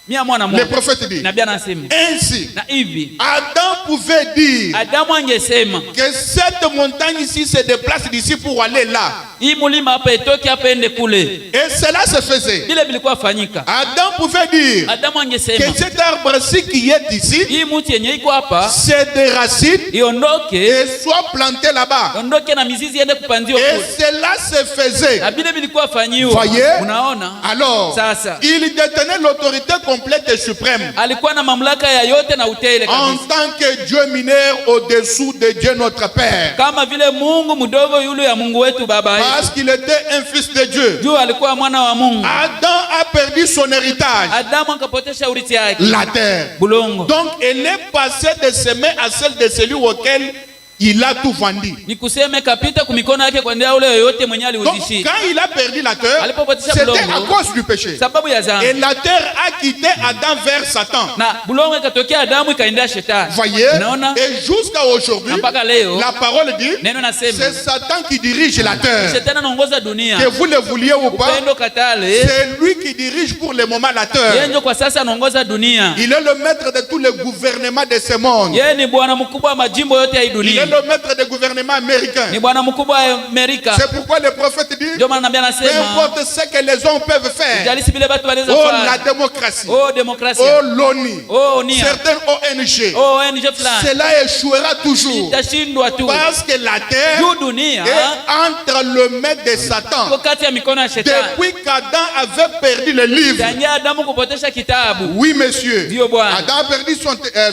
Mia mwana Le moja. prophète dit, Nabii anasema ainsi, na hivi Adam pouvait dire Adamu angesema que cette montagne ici se déplace d'ici pour aller là. hii mulima hapa itoke hapa ende kule. Et cela se faisait. Vile vilikuwa fanyika. Adam pouvait dire Adamu que angesema cet arbre-ci qui est ici hii mti yenye iko hapa se déracine iondoke, et soit planté là-bas. iondoke na mizizi iende kupandiwa Et kule. cela se faisait. Na vile vilikuwa fanyiwa. Voyez? Unaona? Alors, Sasa il détenait l'autorité complète et suprême alikuwa na mamlaka ya yote na utele en kabisa. tant que Dieu mineur au-dessous de Dieu notre Père. Kama vile Mungu mdogo yule ya Mungu wetu baba yetu. Parce qu'il était un fils de Dieu. Juu alikuwa mwana wa Mungu. Adam a perdu son héritage, Adamu akapotesha urithi yake. la terre. Bulongo. Donc, elle est passée de ses mains à celle de celui auquel il a tout vendu. Ni kuseme kapita kumikono yake kwa ndia ule yoyote mwenye Donc aliuzishi. quand il a perdu la terre, Alipopatisha c'était bulongo, à cause du péché. sababu ya dhambi. Et la terre a quitté Adam vers Satan. Na bulongo ikatokea Adamu ikaendea shetani. Voyez? Unaona? Et jusqu'à aujourd'hui, Mpaka leo la parole dit, neno nasema c'est Satan qui dirige la terre. shetani anaongoza dunia. Que vous le vouliez ou pas, Upendo katale, c'est lui qui dirige pour le moment la terre. yeye ndio kwa sasa anaongoza dunia. Il est le maître de tous les gouvernements de ce monde. Yeye ni bwana mkubwa wa majimbo yote ya hii Il dunia. est le maître des gouvernements américains. Ni bwana mkubwa wa Amerika. C'est pourquoi le prophète dit, Ndio maana nabii peu anasema importe ce que les hommes peuvent faire, jalisi vile watu wanaweza oh la kufanya. démocratie, Oh demokrasia. oh l'ONU, Oh nia. certaines ONG, Oh ONG fulani. cela échouera toujours. Itashindwa tu. Parce que la terre Juu dunia est entre le maître de Satan. iko kati ya mikono ya shetani. Depuis qu'Adam avait perdu le livre, Tangia Adamu kupotesha kitabu. oui monsieur, Ndio bwana. Adam a perdu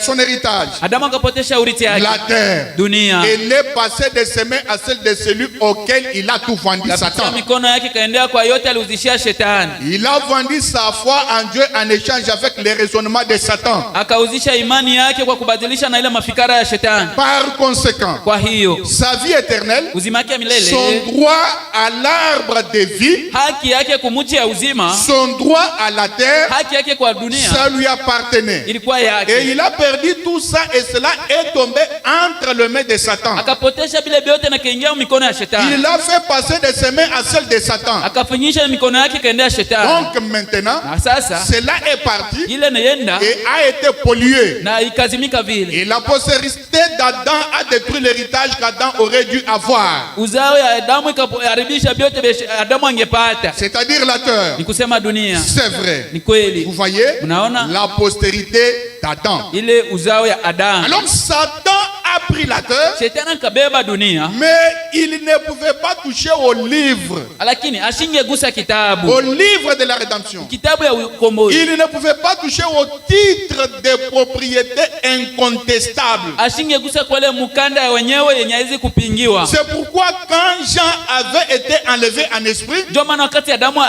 son héritage. Adamu akapotesha urithi yake. La terre, Dunia. elle est passée de ses mains à celle de celui auquel il a tout vendu, Kapitia Satan. mikono yake kaendea kwa yote aliuzishia shetani. Il a vendu sa foi en Dieu en échange avec les raisonnements de Satan. Akauzisha imani yake kwa kubadilisha na ile mafikara ya shetani. Par conséquent, Kwa hiyo sa vie éternelle, uzima wake milele, son droit à l'arbre de vie, haki yake kumuchi ya uzima, son droit à la terre, haki yake kwa dunia ça lui appartenait. ilikuwa Et yake. il a perdu tout ça et cela est tombé entre les mains de Satan. Akapotesha vile vyote na kaingia mikono ya shetani. Il l'a fait passer de ses mains à celle de Satan. Akafinyisha mikono yake kaendea shetani. Donc maintenant, Na sasa cela est parti ile neyenda et a été pollué. na ikazimika vile. Et la postérité d'Adam a détruit l'héritage qu'Adam aurait dû avoir. Uzao ya Adamu ikaharibisha vyote vya Adamu angepata. C'est-à-dire la terre. Ni kusema dunia. C'est vrai. Ni kweli. Vous voyez? Unaona? La postérité d'Adam. Ile uzao ya Adamu. Alors Satan a pris la terre, Shetani akabeba dunia, mais il ne pouvait pas toucher au livre. lakini ashingegusa Au kitabu. livre de la rédemption. Kitabu ya ukombozi. Il ne pouvait pas toucher au titre de propriété incontestable. Ashingegusa kwa ile mukanda ya wenyewe yenye haiwezi kupingiwa. C'est pourquoi quand Jean avait été enlevé en esprit, Ndio maana wakati Adamu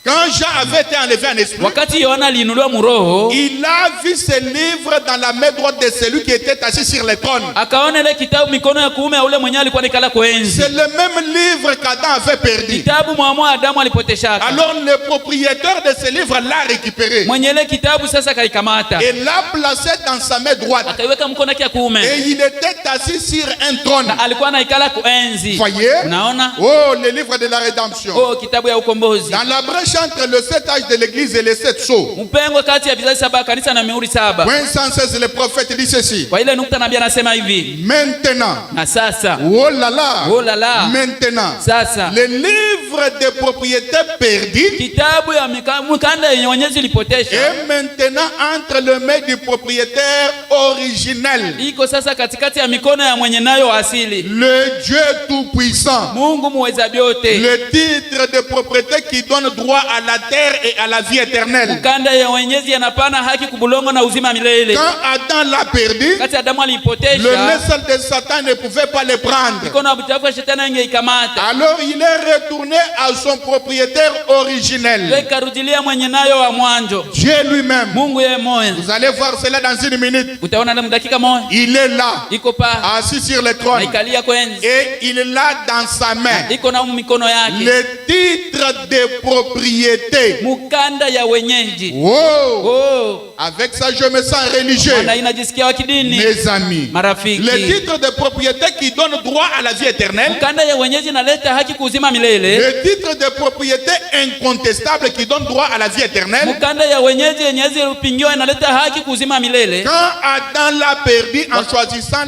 quand Jean avait été enlevé en esprit, wakati Yohana aliinuliwa muroho, il a vu ce livre dans la main droite de celui qui était assis sur le trône. akaona ile kitabu mikono ya kuume ya ule mwenyewe alikuwa nikala kuenzi. C'est le même livre qu'Adam avait perdu. Kitabu mwa Adamu alipoteshaka. Alors le propriétaire de ce livre l'a récupéré Mwenye ile kitabu sasa kaikamata. et l'a placé dans sa main droite. Akaiweka mkono yake ya kuume. Et il était assis sur un trône. Na alikuwa anaikala kuenzi. Voyez? Unaona? Oh, le livre de la rédemption. Oh, kitabu ya ukombozi. Dans la brèche entre le 7 âge de l'église et les 7 sceaux. Mpengo kati ya vizazi saba kanisa na mihuri saba. Point 116, le prophète dit ceci. Kwa ile nukta nabii anasema hivi. Maintenant, Na sasa, oh là là, oh la la, maintenant, sasa le livre de propriété perdue kitabu ya mkanda yenye wenyezi ilipotesha est maintenant entre les mains du propriétaire originel, iko sasa katikati ya mikono ya mwenye nayo asili, le Dieu tout-puissant. Mungu muweza vyote. Le titre de propriété qui donne droit à la terre et à la vie éternelle. Mkanda ya wenyezi yanapana haki kubulongo na uzima milele. Quand Adam l'a perdu, Kati Adamu le alipotesha, message de Satan ne pouvait pas le prendre. mikono ya buchafu ya shetani ingeikamata. Alors il est retourné à son propriétaire originel, Karudilia mwenye nayo wa mwanjo, Dieu lui-même. Mungu yeye moya. Vous allez voir cela dans une minute. Utaona na dakika moja Il est là, iko pa assis sur le trône, naikalia kwenzi, et il est dans sa main iko na mikono yake le titre de propriété. mukanda ya wenyeji. Oh, Oh, avec ça je me sens religieux. na inajisikia wa kidini. Mes amis, Marafiki, le titre de propriété qui donne droit à la vie éternelle, mkanda ya wenyeji naleta haki kuzima milele. le titre de propriété incontestable qui donne droit à la vie éternelle. Mkanda ya wenyeji yenye haiwezi kupingiwa inaleta haki kuzima milele. Quand Adam l'a perdu en choisissant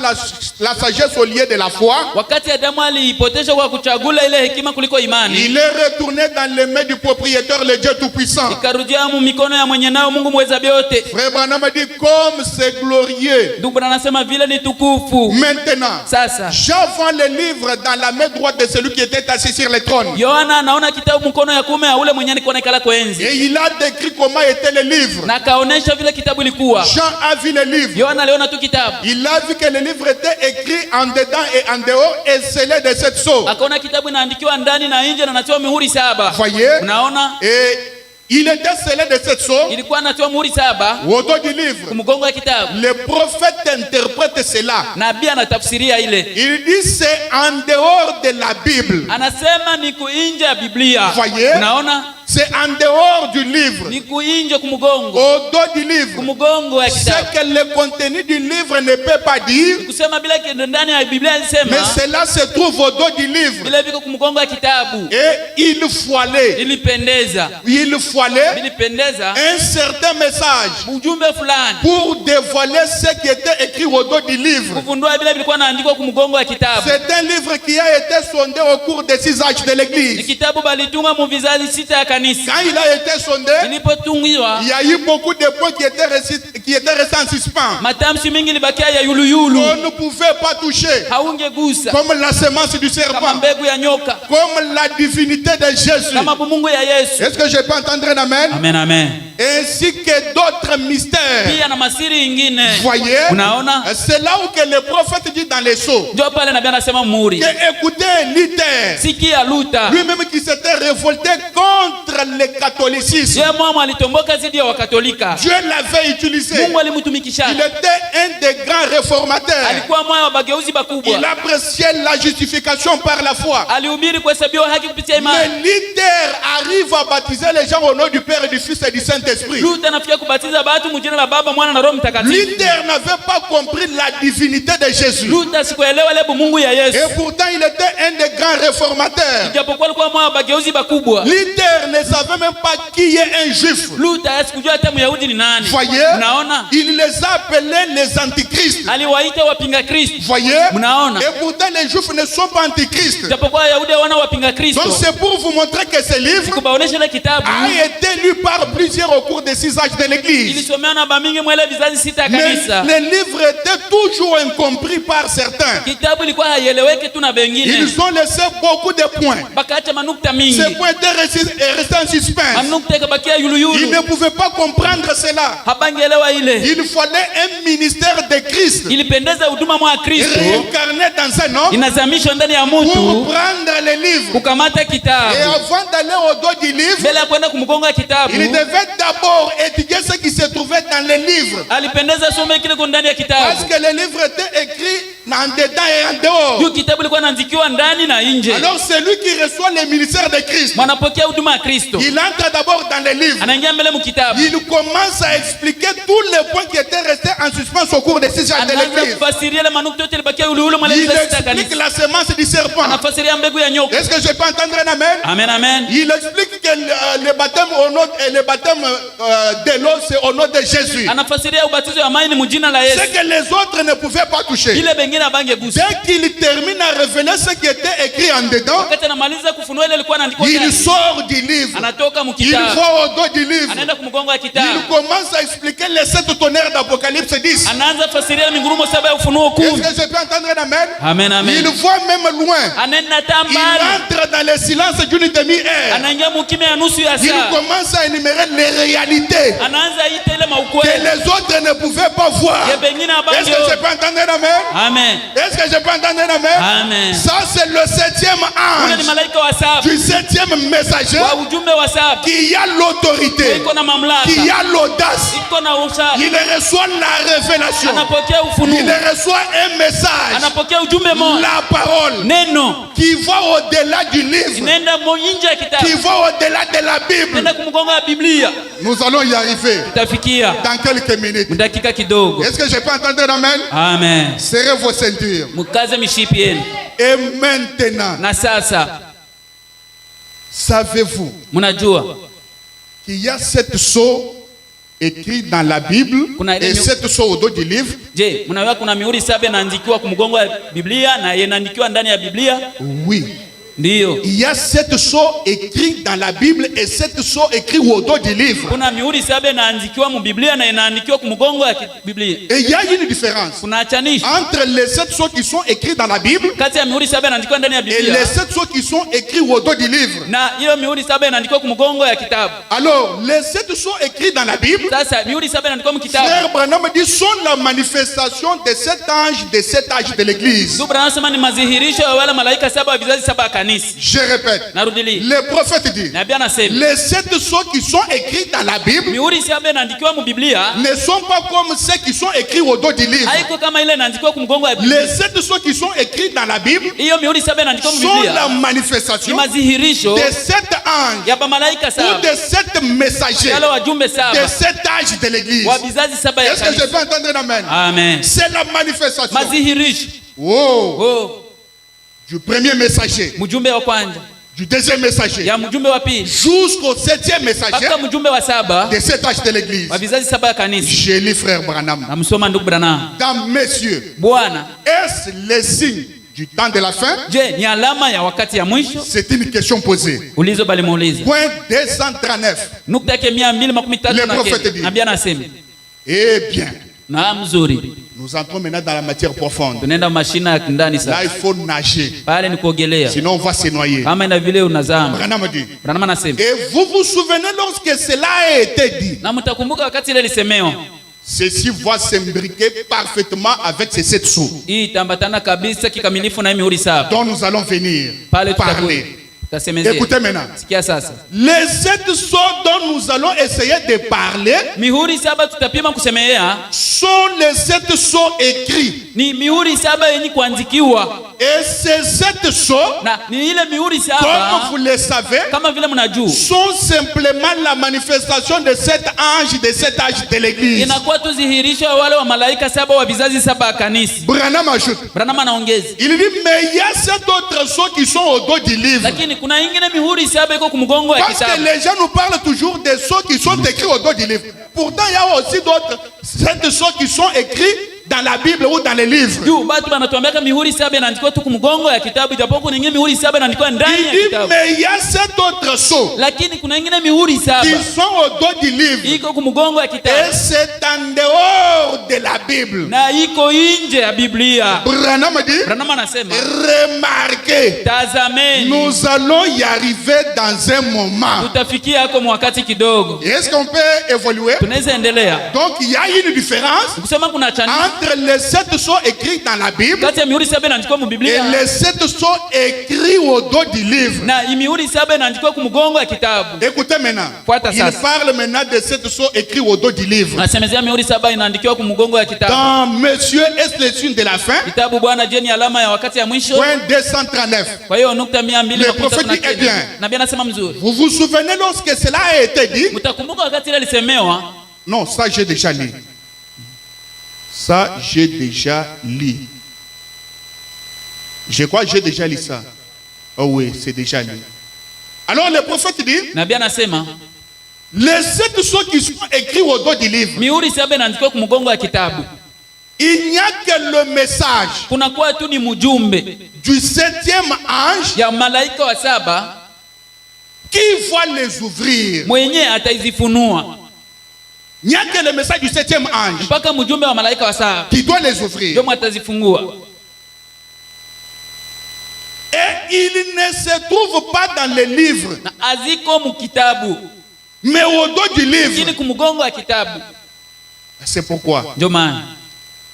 la sagesse au lieu de la foi, Wakati Adamu aliipotesha kwa kuchagula ile hekima kuliko imani, il est retourné dans les mains du propriétaire, le Dieu tout-puissant. ikarudia mu mikono ya mwenye nayo Mungu mweza vyote. Frère Branham dit comme c'est glorieux. Ndugu Branham anasema vile ni tukufu. Maintenant, Sasa Jean vend le livre dans la main droite de celui qui était assis sur le trône. Yohana anaona kitabu mkono ya kuume ya ule mwenye alikuwa anaikala kuenzi, Et il a décrit comment était le livre. na kaonesha vile kitabu ilikuwa. Jean a vu le livre. Yohana aliona tu kitabu, Il a vu que le livre était écrit en dedans et en dehors et scellé de 7 sceaux. akaona kitabu inaandikiwa ndani na nje na natiwa mihuri saba. Voyez? Unaona? Et Il était scellé de 7 sceaux. ilikuwa natoa muhuri 7 Au dos du livre. kumgongo wa kitabu. Le prophète interprète cela. Nabii anatafsiria ile. Il dit c'est en dehors de la Bible. Anasema ni kuinje ya Biblia. Voyez? Unaona? C'est en dehors du livre. Ni kuinje kumgongo. Au dos du livre. Kumgongo wa Ce kitabu. que le contenu du livre ne peut pas dire. Kusema bila kile ndani ya Biblia inasema. Mais cela se trouve au dos du livre. Vile viko kumgongo wa kitabu. Et il fallait. Ilipendeza. Il fallait Ilipendeza. un certain message Ujumbe fulani. pour dévoiler ce qui était écrit au dos du livre. Kufundua vile vilikuwa naandikwa kumgongo wa kitabu. C'est un livre qui a été sondé au cours des 6 âges de Ni l'église. kitabu balitunga mu vizazi 6 ya kanisa. Quand il a été sondé, Ilipotungiwa il y a eu beaucoup de points qui étaient restés en suspens. matamshi mingi libakia ya yuluyulu. On ne pouvait pas toucher. Haungegusa Comme la semence du kama serpent. mbegu ya nyoka, Comme la divinité de Jésus. kama bumungu ya Yesu. Est-ce que je peux entendre un amen? Amen, amen. Ainsi que d'autres mystères. Pia na masiri ingine. Voyez? Unaona? C'est là où que le prophète dit dans les sceaux. Ndio pale nabii anasema muhuri. Que écoutez Luther. Sikia Luther. Lui-même qui s'était révolté contre le catholicisme. Yeye mwana alitomboka zidi ya Wakatolika. Dieu l'avait utilisé. Mungu alimtumikisha. Il était un des grands réformateurs. Alikuwa mwana wa bageuzi bakubwa. Il appréciait la justification par la foi. Alihubiri kuhesabiwa haki kupitia imani. Mais Luther arrive à baptiser les gens au nom du Père et du Fils et du Saint-Esprit. Luther anafikia kubatiza watu mjina la Baba, Mwana na Roho Mtakatifu. Luther n'avait pas compris la divinité de Jésus. Luther sikuelewa ile Mungu ya Yesu. Et pourtant il était un des grands réformateurs. Ijapokuwa alikuwa mwana wa bageuzi bakubwa. Luther ne savait même pas qui est un juif. Luther asikujua hata Myahudi ni nani. Voyez? Unaona? Il les a appelés les antichrists. Aliwaita wapinga Kristo. Voyez? Unaona? Et pourtant les juifs ne sont pas antichrists. Ijapokuwa Wayahudi wana wapinga Kristo. Donc c'est pour vous montrer que ce livre Kubaonesha ile kitabu a été lu par plusieurs au cours des 6 âges de l'église. ilisomewa na bamingi mwele vizazi 6 ya Mais kanisa. le livre était toujours incompris par certains. Kitabu ilikuwa haieleweki tu na wengine. Ils ont laissé beaucoup de points. Bakaacha manukta mingi. Ces points étaient restés en suspense. Manukta ikabakia Ils yuluyulu. ne pouvaient pas comprendre cela. Habangeelewa ile. Il fallait un ministère de Christ Ilipendeza huduma mwa Kristo. réincarné dans un homme Inazamishwa ndani ya pour mtu prendre les livres. kukamata Et kitabu. avant d'aller au dos du livre, Mbele ya kwenda kumgonga il kitabu, devait d'abord étudier ce qui se trouvait dans les livres. alipendeza some kile kwa ndani ya Parce kitabu. que les livres étaient écrits en dedans et en dehors. Juu kitabu ilikuwa inaandikiwa ndani na nje. Alors celui qui reçoit le ministère de Christ, Mwanapokea huduma ya Kristo. il entre d'abord dans les livres. Anaingia mbele mkitabu. Il commence à expliquer tous les points qui étaient restés en suspens au cours des 6 âges de Anaanza l'église. kufasiria ile manukta yote ilibakia yule mwele Il vizazi 6 ya explique kanisa. la semence du serpent. Anafasiria mbegu ya nyoka. Est-ce que je peux entendre un amen? Amen, amen. Il explique que le baptême au nom et le baptême de l'eau c'est au nom de Jésus. Anafasiria ubatizo wa maji ni mjina la Ce Yesu. que les autres ne pouvaient pas toucher. Ile bengine abangegusa. Dès qu'il termine à révéler ce qui était écrit en dedans, Wakati anamaliza kufunua ile ilikuwa inaandikwa il ndani. sort du livre. Anatoka Il mkitabu. va au dos du livre. Anaenda kumgonga Il kitabu. commence à expliquer les 7 tonnerres d'Apocalypse 10. Anaanza fasiria mingurumo 7 ya Ufunuo Est-ce 10. que je peux entendre un amen? Amen, amen. Il voit même loin. Anaenda Il tambali. entre dans le silence d'une demi-heure. Anaingia mukime ya nusu ya Il saa. commence à énumérer les réalités Anaanza ita ile que maukweli. les autres ne pouvaient pas voir. Ya bengine Est-ce que je abange. peux entendre un amen? Amen. Est-ce que je peux entendre un amen? Amen. Ça, c'est le 7e Ule ni ange malaika wa saba. du 7e messager Wa ujumbe wa saba. qui a l'autorité, Iko na mamlaka. qui a l'audace. Iko na ushaka. Il reçoit la révélation. Anapokea ufunuo. Il reçoit un message, Anapokea ujumbe moja. la parole, Neno. qui va au-delà du livre, Inaenda nje ya qui kitabu. va au-delà de la Bible. Inaenda kumgonga ya Biblia. Nous allons y arriver Tutafikia dans quelques minutes. dakika kidogo. Est-ce que je peux entendre un amen? Amen. Serrez vos ceintures. Mukaze mishipi yenu. Et maintenant, Na sasa savez-vous mnajua qu'il y a 7 sceaux écrits dans la Bible et 7 sceaux au dos du livre? je, mnajua kuna mihuri 7 inaandikiwa kumgongo wa Biblia na inaandikiwa ndani ya Biblia? Oui. Ndiyo. Il y a 7 sceaux écrits dans la Bible et 7 sceaux écrits au dos du livre. Kuna mihuri 7 inaandikiwa mu Biblia na inaandikiwa kumgongo wa Biblia. Et il y a une différence Kuna achanisho entre les 7 sceaux qui sont écrits dans la Bible kati ya mihuri 7 inaandikiwa ndani ya et Biblia les 7 sceaux qui sont écrits au dos du livre. na hiyo mihuri 7 inaandikiwa kumgongo ya kitabu. Alors, les 7 sceaux écrits dans la Bible, Sasa mihuri 7 inaandikiwa mu kitabu. Frère Branham dit, sont la manifestation de 7 anges de 7 âges de l'église. Ndugu anasema ni madhihirisho ya wale malaika 7 wa vizazi 7 ya kanisa. kanisa. Je répète. Narudili. Le prophète dit, Nabii anasema, les 7 sceaux qui sont écrits dans la Bible mihuri saba inaandikiwa mu Biblia ne sont pas comme ceux qui sont écrits au dos du livre. haiko kama ile inaandikiwa kumgongo ya Biblia. Les 7 sceaux qui sont écrits dans la Bible Hiyo mihuri saba inaandikiwa mu sont Biblia la manifestation ni mazihirisho des 7 anges ya malaika ou saba, des 7 messagers yale wajumbe des saba 7 âges de l'église. wa vizazi saba ya Est-ce que je kanisa. peux entendre amen? Amen. C'est la manifestation. Mazihirisho. Oh. Du premier messager, Mjumbe wa kwanza, du deuxième messager, ya mjumbe wa pili, jusqu'au 7e messager mpaka mjumbe wa saba des 7 âges de l'église. wa vizazi saba ya kanisa. J'ai lu frère Branham. Na msoma ndugu Branham. Dans messieurs, Bwana, est-ce le signe du temps de la fin? je ni alama ya wakati ya mwisho? C'est une question posée. Ulizo bali muuliza. Point 239. Nukta yake 239 Le na prophète kenda. dit. Nabii anasema, Eh bien, na mzuri. nous entrons maintenant dans la matière profonde. Tunaenda mashina ya ndani Là, sasa. il faut nager. Pale ni kuogelea. Sinon, on va se noyer. Kama ina vile unazama. Branham dit. Branham anasema, Et vous vous souvenez lorsque cela a été dit, na mtakumbuka wakati ile lisemewa, ceci va s'imbriquer parfaitement avec ces 7 sceaux hii itambatana kabisa kikamilifu na mihuri saba. dont nous allons venir Pale parler. tutasemezea. Écoutez maintenant. Sikia sasa. Les 7 sceaux dont nous allons essayer de parler Mihuri saba tutapima kusemea sont les 7 sceaux écrits. ni mihuri saba yenye kuandikiwa. Et ces 7 sceaux, Na ni ile mihuri comme saba vous le savez, kama vile mnajua sont simplement la manifestation de 7 anges de 7 âges de l'église. inakuwa tu dhihirisho ya wale wa malaika saba wa vizazi saba ya kanisa. Branham ajoute. Branham anaongeza, Il dit, mais il y a 7 autres sceaux qui sont au dos du livre. lakini kuna ingine mihuri saba iko kumgongo ya Parce que kitabu. les gens nous parlent toujours des sceaux qui sont écrits au dos du livre. Pourtant, il y a aussi d'autres 7 sceaux qui sont écrits dans la Bible ou dans les livres. Juu batu banatuambia mihuri saba inaandikwa tu kumgongo ya kitabu, japo kuna ingine mihuri saba inaandikwa ndani ya Il dit, kitabu. mais il y a 7 autres sceaux Lakini kuna ingine mihuri qui saba sont au dos du livre. iko kumgongo ya Et kitabu c'est en dehors de la Bible. na iko nje ya Biblia. Branham dit, Branham anasema, remarquez, tazameni, nous allons y arriver dans un moment. tutafikia hako mwakati kidogo. Est-ce qu'on peut évoluer? Tunaweza endelea. Donc, il y a une différence Kusema kuna chani entre les 7 sceaux écrits dans la Bible kati ya mihuri saba inaandikwa mu et Biblia les 7 sceaux écrits au dos du livre. na mihuri saba inaandikwa kumgongo ya kitabu. Écoutez maintenant. Fuata Il sasa. parle maintenant de 7 sceaux écrits au dos du livre. Nasemezea mihuri saba inaandikiwa kumgongo ya kitabu. Dans Monsieur, est-ce le signe de la fin? Kitabu Bwana, je ni alama ya wakati ya mwisho? Point 239. Kwa hiyo nukta 239. Le prophète dit, eh bien. Nabii anasema mzuri. Vous vous souvenez lorsque cela a été dit? Mtakumbuka wakati ile lisemewa? Non, ça j'ai déjà lu. Ça j'ai déjà lu. Je crois que j'ai déjà lu ça. Oh oui, c'est déjà lu. Alors le prophète dit, Nabii anasema les 7 sceaux qui sont écrits au dos du livre, mihuri saba inaandikwa kumgongo ya kitabu. il n'y a que le message Kuna kuwa tu ni mjumbe du 7e ange ya malaika wa saba qui va les ouvrir. mwenye ataizifunua. Il n'y a que le message du 7e ange Mpaka mjumbe wa malaika wa saba qui doit les ouvrir. ndio atazifungua. Et il ne se trouve pas dans les livres, Na aziko mu kitabu, mais au dos du lakini livre. kumgongo ya kitabu. C'est pourquoi, Ndio maana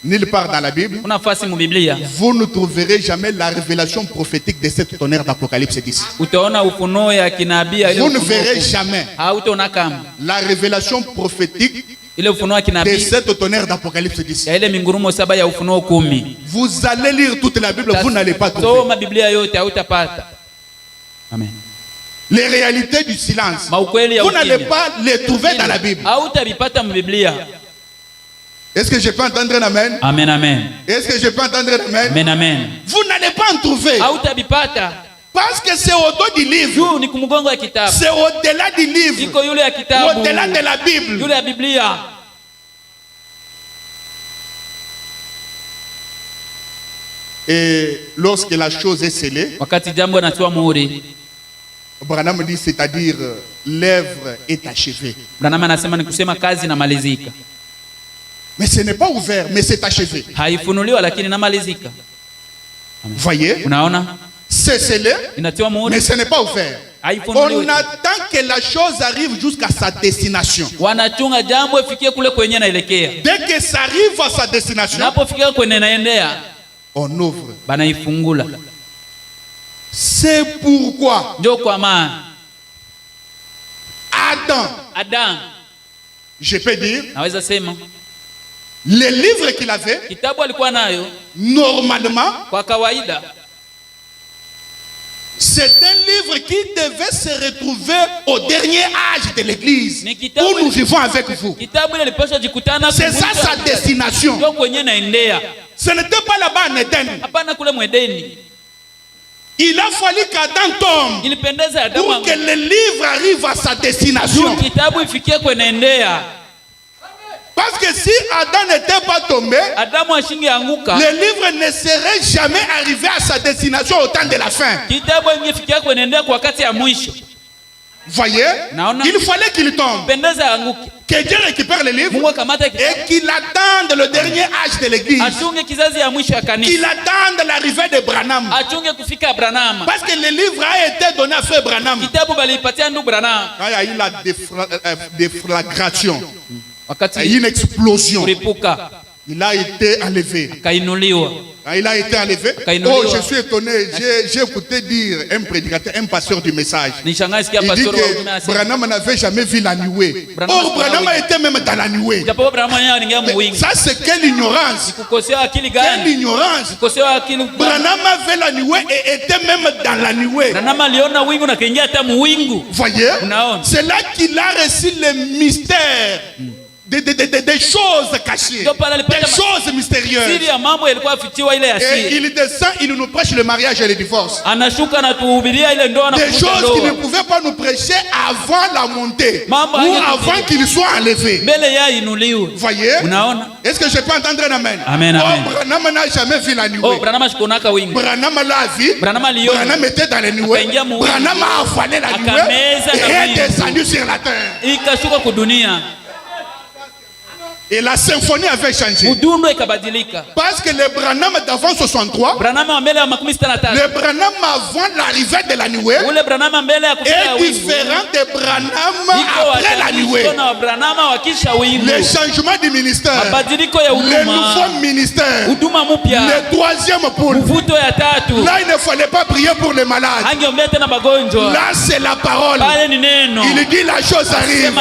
nulle part dans la Bible, kuna nafasi mu Biblia vous ne trouverez jamais la révélation prophétique de cette tonnerre d'Apocalypse 10. utaona ufunuo ya kinabii ile Vous ne ufunuo verrez kuu. jamais Hautaona kama la révélation prophétique ile ufunuo ya de kinabii cette tonnerre d'Apocalypse 10. ya ile mingurumo saba ya ufunuo 10. Vous allez lire toute la Bible, vous n'allez pas trouver. Soma Biblia yote hautapata. Amen. Les réalités du silence, Maukweli ya vous n'allez ukimya pas les trouver dans la Bible. hautabipata mu Biblia. Est-ce que je peux entendre un amen? Amen, amen. Est-ce que je peux entendre un amen? Amen, amen. Vous n'allez pas en trouver. Hautabipata. Parce que c'est au dos du livre. Juu ni kumgongo ya kitabu. C'est au-delà du livre. Iko yule ya kitabu. Au-delà de la Bible. Yule ya Biblia. Et lorsque la chose est scellée, Wakati jambo natiwa muhuri, Branham dit, c'est-à-dire l'œuvre est achevée. Branham anasema ni kusema kazi inamalizika. Mais ce n'est pas ouvert, mais c'est achevé. Haifunuliwa lakini inamalizika. Voyez? Unaona? C'est scellé, Inatiwa muhuri. mais ce n'est pas ouvert. On Haifunuliwi. attend que la chose arrive jusqu'à sa destination. Wanachunga jambo ifikie kule kwenye naelekea. Dès que ça arrive à sa destination, Napofikia kwenye naendea, on ouvre. banaifungula. C'est pourquoi Ndio kwa maana Adam, je peux dire, naweza sema les livres qu'il avait, kitabu alikuwa nayo normalement, kwa kawaida c'est un livre qui devait se retrouver au dernier âge de l'église où nous vivons avec vous. C'est ça sa destination. Ce n'était pas là-bas en Éden. Il a fallu qu'Adam tombe pour que le livre arrive à sa destination. Parce que si Adam n'était pas tombé, le livre ne serait jamais arrivé à sa destination au temps de la fin. Voyez, il fallait qu'il tombe. Que Dieu récupère le livre et qu'il attende le dernier âge de l'église. Qu'il attende l'arrivée de Branham. Parce que le livre a été donné à Frère Branham. Quand il y a eu la déflagration, il y a eu une explosion. Il a été enlevé. Il a été enlevé. Oh, je suis étonné. J'ai écouté dire un prédicateur, un pasteur du message. Il dit que Branham n'avait jamais vu la nuée. Oh, Branham était même dans la nuée. Ça, c'est quelle ignorance. Quelle ignorance. Branham avait la nuée et était même dans la nuée. Voyez, c'est là qu'il a reçu le mystère. Des choses cachées, des choses mystérieuses. Et il descend, il nous prêche le mariage et le divorce. Des choses qu'il ne pouvait pas nous prêcher avant la montée ou avant qu'il soit enlevé. Voyez? Est-ce que je peux entendre un amen? Amen, amen. Oh, Branham n'a jamais vu la nuée. Branham l'a vu. Branham était dans la nuée. Branham a avalé la nuée et est descendu sur la terre. Et la symphonie avait changé. Parce que le Branham d'avant 63, le Branham avant l'arrivée de la nuée est différent de Branham après la nuée. Le changement du ministère, le nouveau ministère, le troisième pôle. Là, il ne fallait pas prier pour les malades. Là, c'est la parole. Il dit la chose arrive.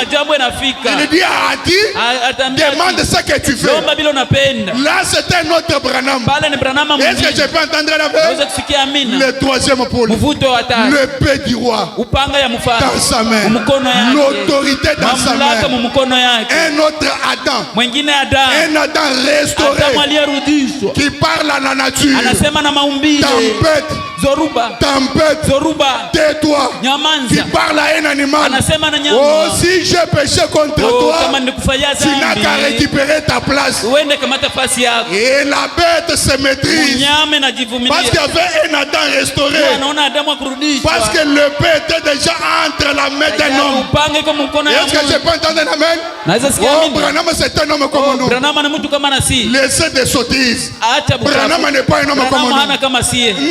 Il dit à Adi, demande ce que tu fais. Là, c'est un autre Branham. Est-ce que je peux entendre la voix? Le troisième pôle. Le paix du roi dans sa main. L'autorité dans sa main. Un autre Adam. Un Adam restauré qui parle à la nature. Tempête, tais-toi, qui parle à un animal. Oh, si j'ai péché contre toi, tu n'as qu'à récupérer ta place. Et la bête se maîtrise. Parce qu'il y avait un Adam restauré. Parce que le paix était déjà entre la main d'un homme. Est-ce que je peux entendre un amen? Oh, Branham c'est un homme comme nous. Laissez des sottises. Branham n'est pas un homme comme nous.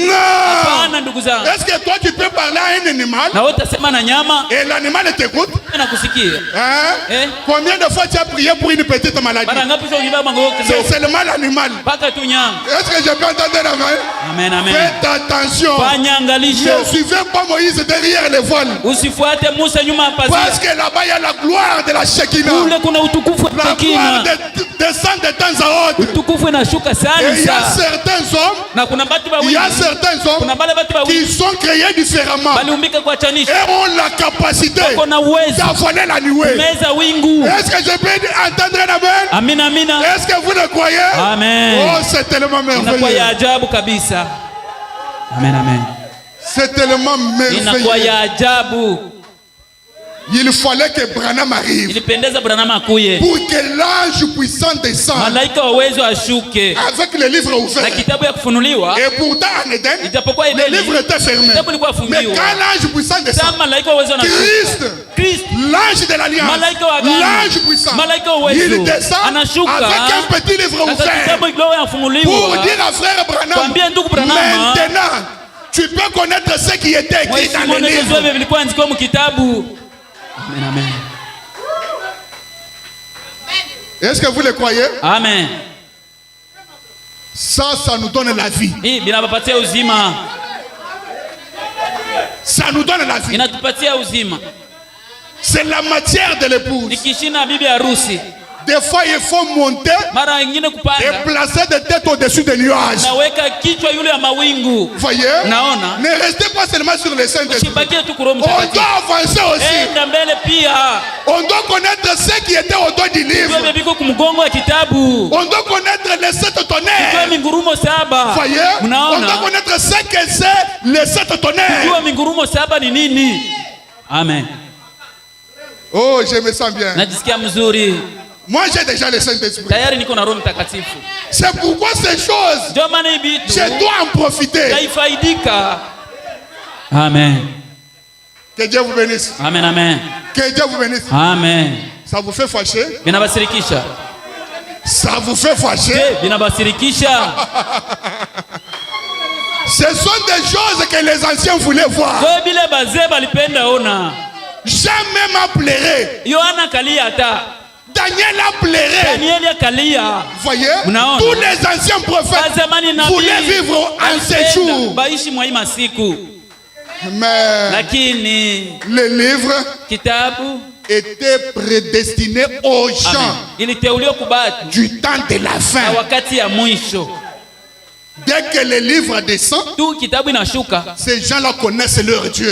Non. Est-ce que toi tu peux parler à un animal et l'animal t'écoute? Hein? Combien de fois tu as prié pour une petite maladie? C'est seulement l'animal. Est-ce que je peux entendre l'amen? Amen. Faites attention. Ne suivez pas Moïse derrière les voiles. Parce que là-bas il y a la gloire de la Shekinah. La gloire descend de temps à autre. Et il y a certains hommes qui sont créés différemment et ont la capacité d'avaler la nuée. Est-ce que je peux entendre un amen? Est-ce que vous le croyez? Amen. Oh, c'est tellement merveilleux. C'est tellement merveilleux. Il fallait que Branham arrive pour que l'ange puissant descende avec le livre ouvert. Et pourtant en Éden, le livre était fermé. Mais quand l'ange puissant descend, Christ, l'ange de l'alliance, l'ange puissant, il descend avec un petit livre ouvert pour dire à frère Branham, maintenant tu peux connaître ce qui était écrit dans le livre. Amen, amen. Est-ce que vous le croyez? Amen. Ça nous donne la vie. Ça nous donne la vie. Inatupatia uzima. C'est la matière de l'épouse. Nikishina bibi harusi. Des fois, il faut monter et placer des têtes au-dessus des nuages. Voyez? Ne restez pas seulement sur les saints esprits. On doit avancer aussi. On doit connaître ceux qui étaient au dos du livre. On doit connaître les 7 tonnerres. Voyez? On doit connaître ce que c'est les 7 tonnerres. Amen. Oh, je me sens bien. Moi, j'ai déjà le Saint-Esprit. C'est pourquoi ces choses, je dois en profiter. Amen. Que Dieu vous bénisse. Amen, amen. Que Dieu vous bénisse. Amen. Ça vous fait fâcher? Ça vous fait fâcher? Ce sont des choses que les anciens voulaient voir. Jamais m'a pleuré. Daniel a pleuré. Voyez, tous les anciens prophètes voulaient vivre en ces jours. Mais le livre était prédestiné aux gens du temps de la fin. Dès que le livre descend, ces gens-là connaissent leur Dieu.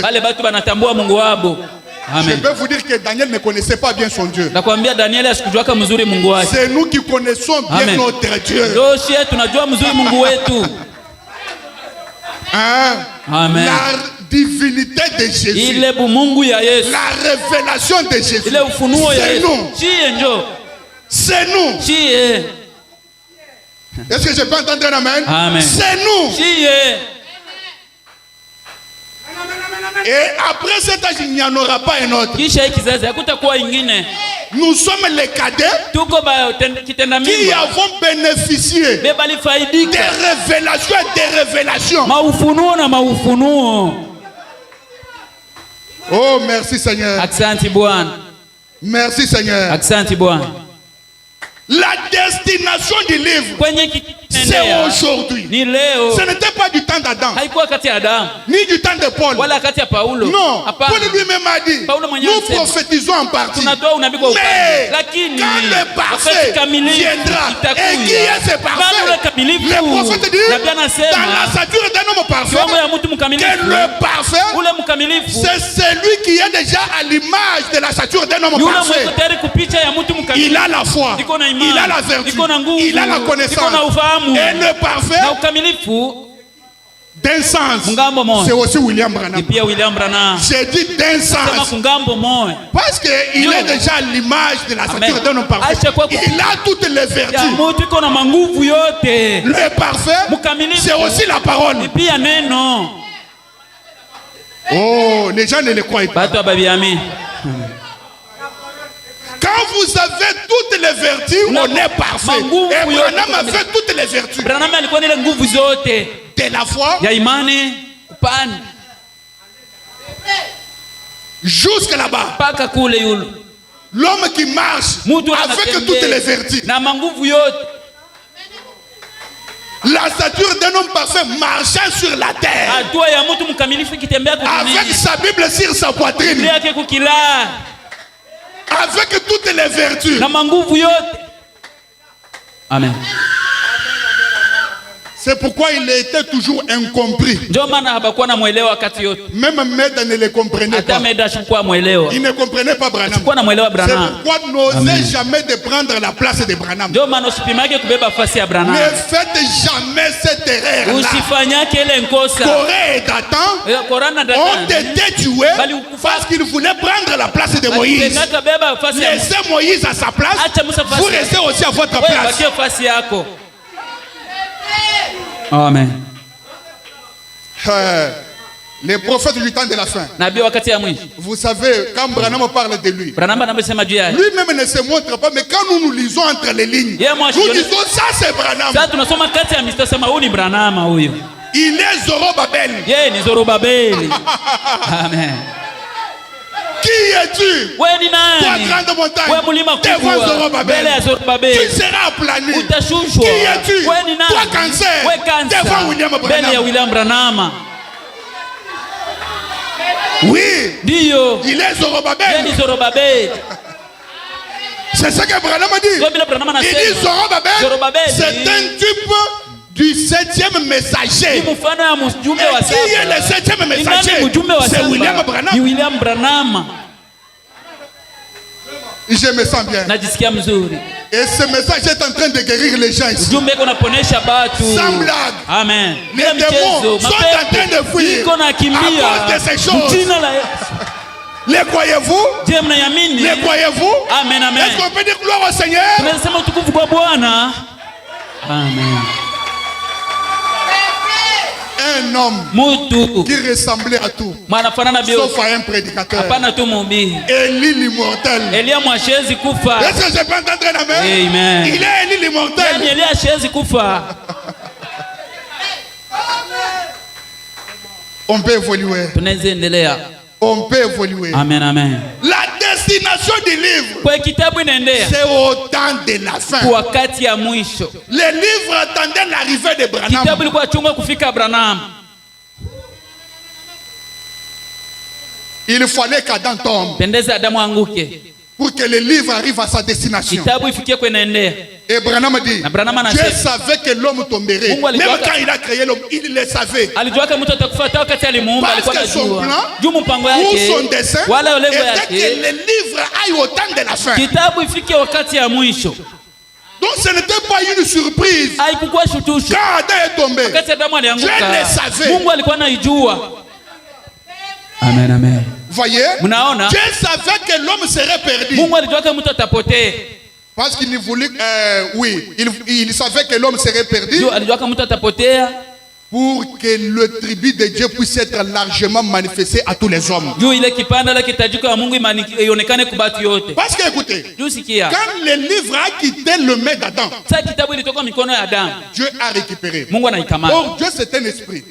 Amen. Je peux vous dire que Daniel ne connaissait pas bien son Dieu. C'est nous qui connaissons bien Amen. Notre Dieu. Amen. La divinité de Jésus. La révélation de Jésus. C'est nous. C'est nous. Est-ce que je peux entendre un amen? Amen. C'est nous. Et après cet âge, il n'y en aura pas un autre. Nous sommes les cadets qui avons bénéficié des révélations et des révélations. Oh, merci Seigneur. Merci Seigneur. La destination du livre, c'est aujourd'hui. Ce n'était pas du temps d'Adam, ni du temps de Paul. Non, Paul lui-même a dit, nous prophétisons en partie. Mais quand le parfait viendra, et qui est ce parfait? Le prophète dit, dans la stature d'un homme parfait, que le parfait, c'est celui qui est déjà à l'image de la stature d'un homme parfait. Il a la foi, il a la vertu, il a la connaissance. Et le parfait, d'un sens, c'est aussi William Branham. J'ai dit d'un sens, parce qu'il est déjà à l'image de la stature d'un homme parfait. Il a toutes les vertus. Le parfait, c'est aussi la parole. Oh, les gens ne le croient pas. Quand vous avez toutes les vertus, on est parfait. Et Branham a fait toutes les vertus. De la foi jusqu'à là-bas. L'homme qui marche avec toutes les vertus. La stature d'un homme parfait marchant sur la terre. Avec sa Bible sur sa poitrine. Avec toutes les vertus. Amen. C'est pourquoi il était toujours incompris. Même Meda ne le comprenait pas. Il ne comprenait pas Branham. C'est pourquoi n'osez jamais de prendre la place de Branham. Ne faites jamais cette erreur-là. Corée et Dathan ont été tués parce qu'ils voulaient prendre la place de Moïse. Laissez Moïse à sa place. Vous restez aussi à votre place. Amen. Les prophètes du temps de la fin. Vous savez, quand Branham parle de lui, lui-même ne se montre pas, mais quand nous lisons entre les lignes, nous disons ça c'est Branham. Il est Zorobabel. Amen. Qui es-tu? Toi grande montagne, devant Zorobabel, tu seras aplani. Qui es-tu? Toi cancer, devant William Branham. Oui. Ndiyo. Il est Zorobabel. Yeye ni Zorobabeli. C'est ce que Branham a dit. Il dit Zorobabel, c'est un type du 7e messager. Et qui est le 7e messager? C'est William Branham. William Branham. Je me sens bien. Najisikia mzuri. Et ce message est en train de guérir les gens ici. Ujumbe unaponesha batu. Sans blague. Amen. Les démons sont en train de fuir à cause de ces choses. Les croyez-vous? Les croyez-vous? Amen, amen. Est-ce qu'on peut dire gloire au Seigneur? Amen. Un homme qui ressemblait à tout, sauf à un prédicateur. Élie l'immortel. Est-ce que je peux entendre un amen? Amen. Il est Élie l'immortel. On peut évoluer. On peut évoluer. Amen, amen. La destination du livre, c'est au temps de la fin. Les livres attendaient l'arrivée de Branham. Il fallait qu'Adam tombe pour que le livre arrive à sa destination. Et Branham dit, Dieu savait que l'homme tomberait. Même quand il a créé l'homme, il le savait. Parce que son plan ou son dessein était que le livre aille au temps de la fin. Donc ce n'était pas une surprise. Quand Adam est tombé, Dieu le savait. Amen, amen. Voyez, Dieu savait que l'homme serait perdu. Parce qu'il voulait, il savait que l'homme serait perdu pour que le tribut de Dieu puisse être largement manifesté à tous les hommes. Parce que écoutez, quand le livre a quitté le main d'Adam, Dieu a récupéré. Or Dieu c'est un esprit.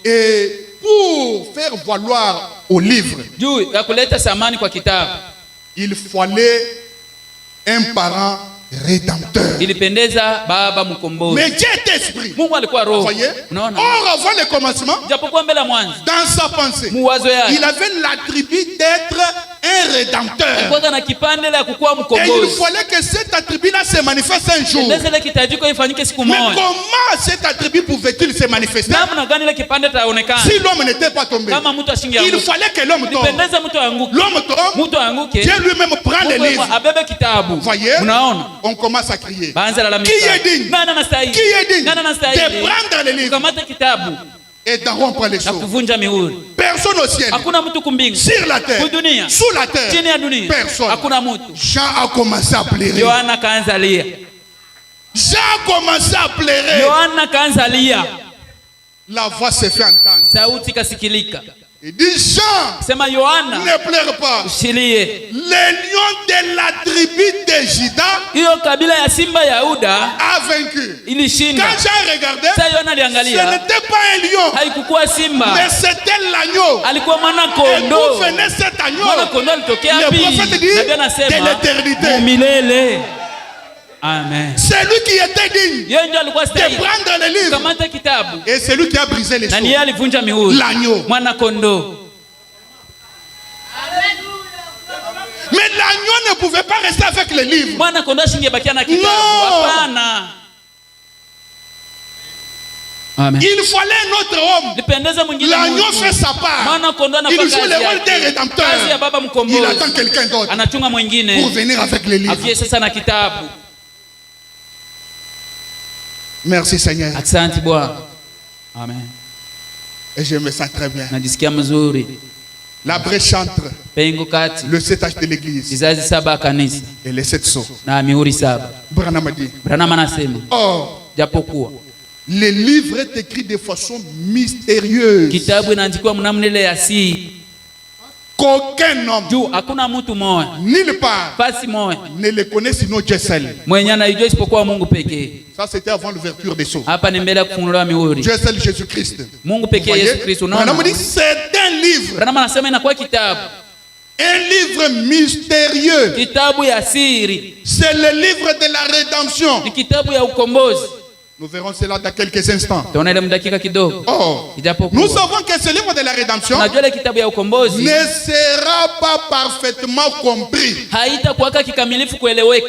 Et pour faire valoir au livre, il fallait un parent rédempteur. Mais Dieu est esprit. Vous voyez? Or, avant le commencement, dans sa pensée, il avait l'attribut d'être un rédempteur. Et il fallait que cet attribut-là se manifeste un jour. Mais comment cet attribut pouvait-il se manifester? Si l'homme n'était pas tombé, il fallait que l'homme tombe. L'homme tombe, Dieu lui-même prend les livres. Vous voyez? On commence à crier. Qui est digne? Qui est digne de prendre les livres et d'en rompre les choses? Personne au ciel, sur la terre, sous la terre, personne. Jean a commencé à pleurer. Jean a commencé à pleurer. La voix s'est fait entendre. Il dit Jean, ne pleure pas. Le lion de la tribu de Juda a vaincu. Quand Jean regardait, ce n'était pas un lion, mais c'était l'agneau. Et d'où venait cet agneau? Le prophète dit de l'éternité. Amen. C'est lui qui était digne de prendre le livre. Et c'est lui qui a brisé les choses. L'agneau. Mais l'agneau ne pouvait pas rester avec le livre. Non. Amen. Il fallait un autre homme. L'agneau fait sa part. Il joue le rôle d'un rédempteur. Il attend quelqu'un d'autre pour venir avec le livre. Merci Seigneur. Amen. Et je me sens très bien. La brèche entre le 7 âges de l'église et les 7 sceaux. Branham a dit. Or, le livre est écrit de façon mystérieuse. Qu'aucun homme, nulle part, ne le connaît sinon Dieu seul. Ça c'était avant l'ouverture des sceaux. Dieu seul, Jésus-Christ. Branham dit c'est un livre. Un livre mystérieux. C'est le livre de la rédemption. Nous verrons cela dans quelques instants. Tunaona ile mdakika kidogo. Or, nous savons que ce livre de la rédemption unajua ile kitabu ya ukombozi ne sera pas parfaitement compris. haitakuwa kikamilifu kueleweka.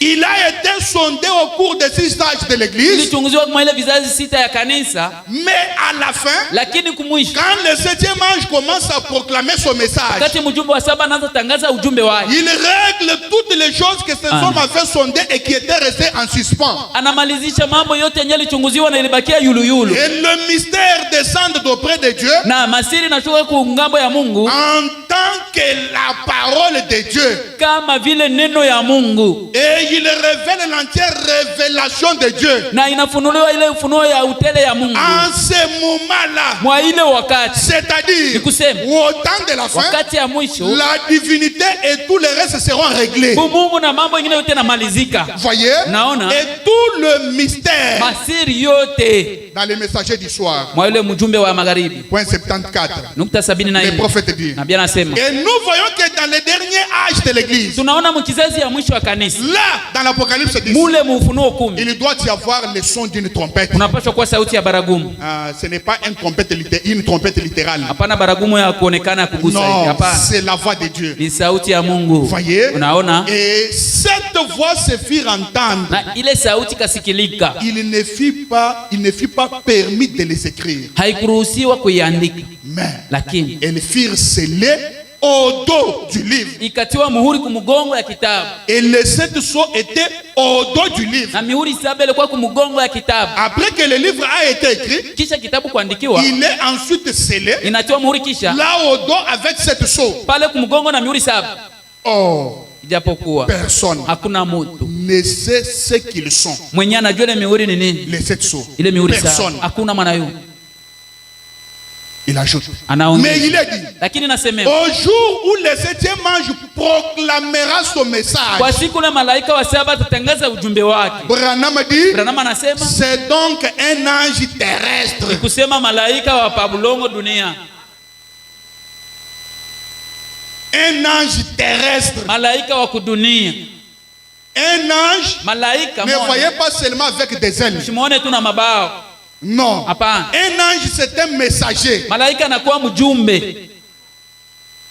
Il a été sondé au cours des 6 âges de l'église. Ilichunguzwa kwa ile vizazi 6 ya kanisa. Mais à la fin, lakini kumwisho, quand le 7e ange commence à proclamer son message, wakati mjumbe wa 7 anaanza tangaza ujumbe wake, il règle toutes les choses que ces hommes avaient sondées et qui étaient restées en suspens. Anamalizisha mambo yote yenye ilichunguziwa na ilibakia yulu. Et le mystère descend d'auprès de Dieu. Na masiri nashuka kwa ngambo ya Mungu. En tant que la parole de Dieu. Kama vile neno ya Mungu. Et il révèle l'entière révélation de Dieu. Na inafunuliwa ile ufunuo ya utele ya Mungu. En ce moment-là. Mwa ile wakati. C'est-à-dire au temps de la fin. Wakati ya mwisho. La divinité et tout le reste seront réglés. Mungu na mambo mengine yote namalizika. Voyez? Naona. Et tout le mystère. Masiri yote. Dans les messagers du soir. Mwa ile mjumbe wa magharibi. Point 74. Nukta 74. Les prophètes disent. Na bien nasema. Et nous voyons que dans les derniers âges de l'église. Tunaona mkizazi ya mwisho wa kanisa. Là, dans l'Apocalypse 10. Mule mufunuo 10. Il doit y avoir le son d'une trompette. Unapaswa kuwa sauti ya baragumu. Ce n'est pas une trompette littérale. Hapana baragumu ya kuonekana kugusa. Non, c'est la voix de Dieu. Ni sauti ya Mungu. Voyez? Unaona? Et cette voix se fit entendre. Na ile sauti kasikilika. Il ne fut pas permis de les écrire. Haikuruhusiwa kuiandika. Mais lakini elles furent scellées au dos du livre. Ikatiwa muhuri kumugongo ya kitabu. Et les 7 sceaux étaient au dos du livre. Na mihuri 7 ilikuwa kumugongo ya kitabu. Après que le livre a été écrit, kisha kitabu kuandikiwa, il est ensuite scellé. Inatiwa muhuri kisha. Là au dos avec 7 sceaux. Pale kumugongo na mihuri 7. Oh. Ijapokuwa personne hakuna mtu ne sait ce qu'ils sont. Mwenye anajua ile mihuri ni nini? Les 7 sceaux. Ile mihuri 7. Personne. Hakuna mwanayo. Il ajoute. Mais il a dit. Lakini nasema. Au jour où le 7e ange proclamera son message. Kwa siku na malaika wa 7 atatangaza ujumbe wake. Branham dit. Branham anasema. C'est donc un ange terrestre. Ni kusema malaika wa pabulongo dunia. Un ange terrestre. Malaika wa kudunia. Un ange. Malaika. Ne voyez pas seulement avec des ailes. Usimuone tu na mabawa. Non. Hapana. Un ange c'est un messager. Malaika anakuwa mjumbe.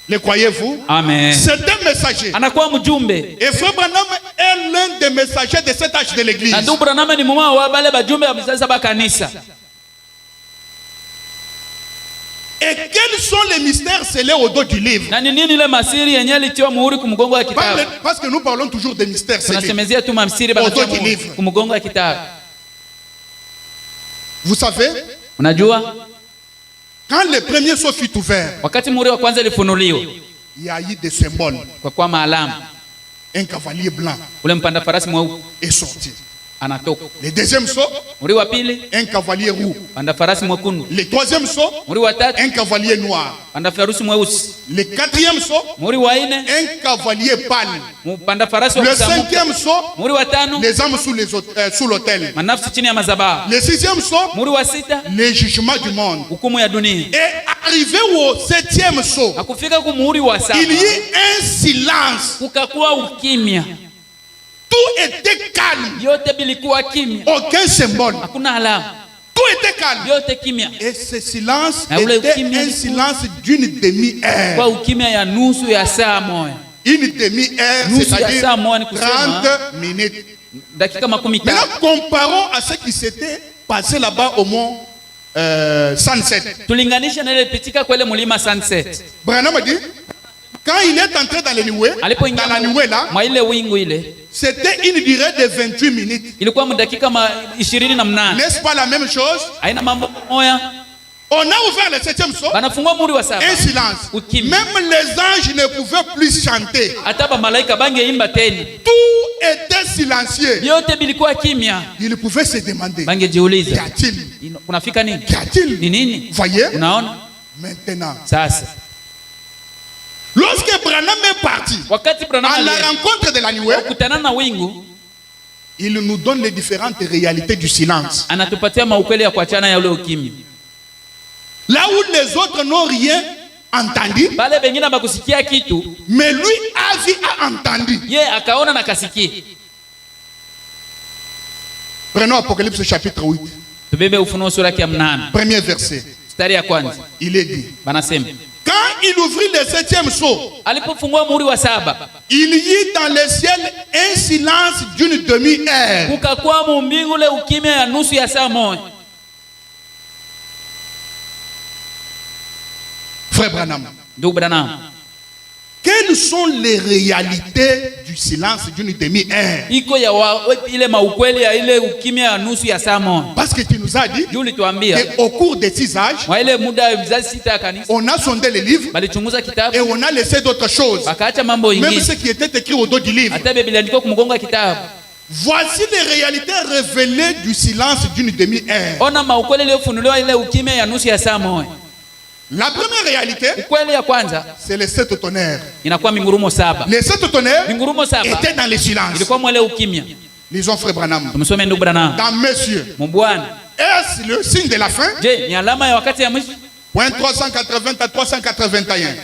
Le croyez-vous? Amen. C'est un messager. Anakuwa mjumbe. Et Frère Branham est l'un des messagers de cet âge de l'église. Na ndugu Branham ni mmoja wa wale bajumbe wa msasa ba kanisa. Et quels sont les mystères scellés au dos du livre? Na ni nini ile masiri yenye ilitiwa muhuri kumgongo wa kitabu? Parce que nous parlons toujours des mystères scellés. Tunasemezea tu masiri au dos du livre. Kumgongo wa kitabu. Vous savez? Unajua? Quand le premier sceau fut ouvert, wakati muhuri wa kwanza ilifunuliwa, il y a eu des symboles. Kwa maalama. Un cavalier blanc. Ule mpanda farasi mweupe est sorti. Anatoka. Le deuxième saut, muhuri wa pili, un cavalier roux. Panda farasi mwekundu. Le troisième saut, muhuri wa tatu, un cavalier noir. Panda farasi mweusi. Le quatrième saut, muhuri wa nne, un cavalier pâle. Panda farasi wa le cinquième saut, muhuri wa tano, les âmes sous l'autel. manafsi chini ya madhabahu. Le sixième saut, muhuri wa sita, le jugement du monde. hukumu ya dunia. Et arrivé au septième saut, akufika ku muhuri wa saba, il y eut un silence. Kukakuwa ukimya. Tout était calme. Yote bilikuwa kimya. Aucun symbole. Hakuna alama. Tout était calme. Yote kimya. Et ce silence était un silence d'une demi-heure. Kwa ukimya ya nusu ya saa moja. Une demi-heure, c'est-à-dire 30 minutes. Dakika makumi tano. Maintenant, comparons à ce qui s'était passé là-bas au mont Sunset. Tulinganisha na ile pitika kwa ile mlima Sunset. Branham a dit, quand il est entré dans la nuée là, c'était une durée de 28 minutes. Ilikuwa dakika 28. N'est-ce pas la même chose? Haina mambo moja. On a ouvert le septième saut. Banafungua muhuri wa saba. Un silence. Même les anges ne pouvaient plus chanter. Hata ba malaika bangeimba tena. Tout était silencieux. Yote bilikuwa kimya. Ils pouvaient se demander. Bangejiuliza. Qu'y a-t-il? Kunafika nini? Qu'y a-t-il? Ni nini? Voyez? Unaona? Maintenant. Sasa. Lorsque Branham est parti à la rencontre de la nuée, il nous donne les différentes réalités du silence. Là où les autres n'ont rien entendu, mais lui a entendu. Prenons Apocalypse chapitre 8. Tubebe Ufunuo sura ya 8. Premier verset. Mstari ya kwanza. Il est dit. Banasema. Quand il ouvrit le 7e sceau, alipofungua muhuri wa 7, il y eut dans le ciel un silence d'une demi-heure. Kukakuwa mu mbingu le ukimya ya nusu ya saa moja. Frère Branham. Ndugu Branham. Quelles sont les réalités du silence d'une demi-heure? Iko ya ile maukweli ya ile ukimya ya nusu ya saa moja. Parce que tu nous as dit qu'au cours des 6 âges, wa ile muda vizazi 6 ya kanisa, on a sondé les livres balichunguza kitabu et on a laissé d'autres choses. Bakaacha mambo ingine. Même ce qui était écrit au dos du livre. Hata Biblia ndiko kumgonga kitabu. Voici les réalités révélées du silence d'une demi-heure. Ona maukweli ile ufunuliwa ile ukimya ya nusu ya saa moja. La première réalité, c'est les 7 tonnerres. Les 7 tonnerres étaient dans le silence. Lisons Frère Branham. Dans Messieurs. Est-ce le signe de la fin? Point 380 à 381.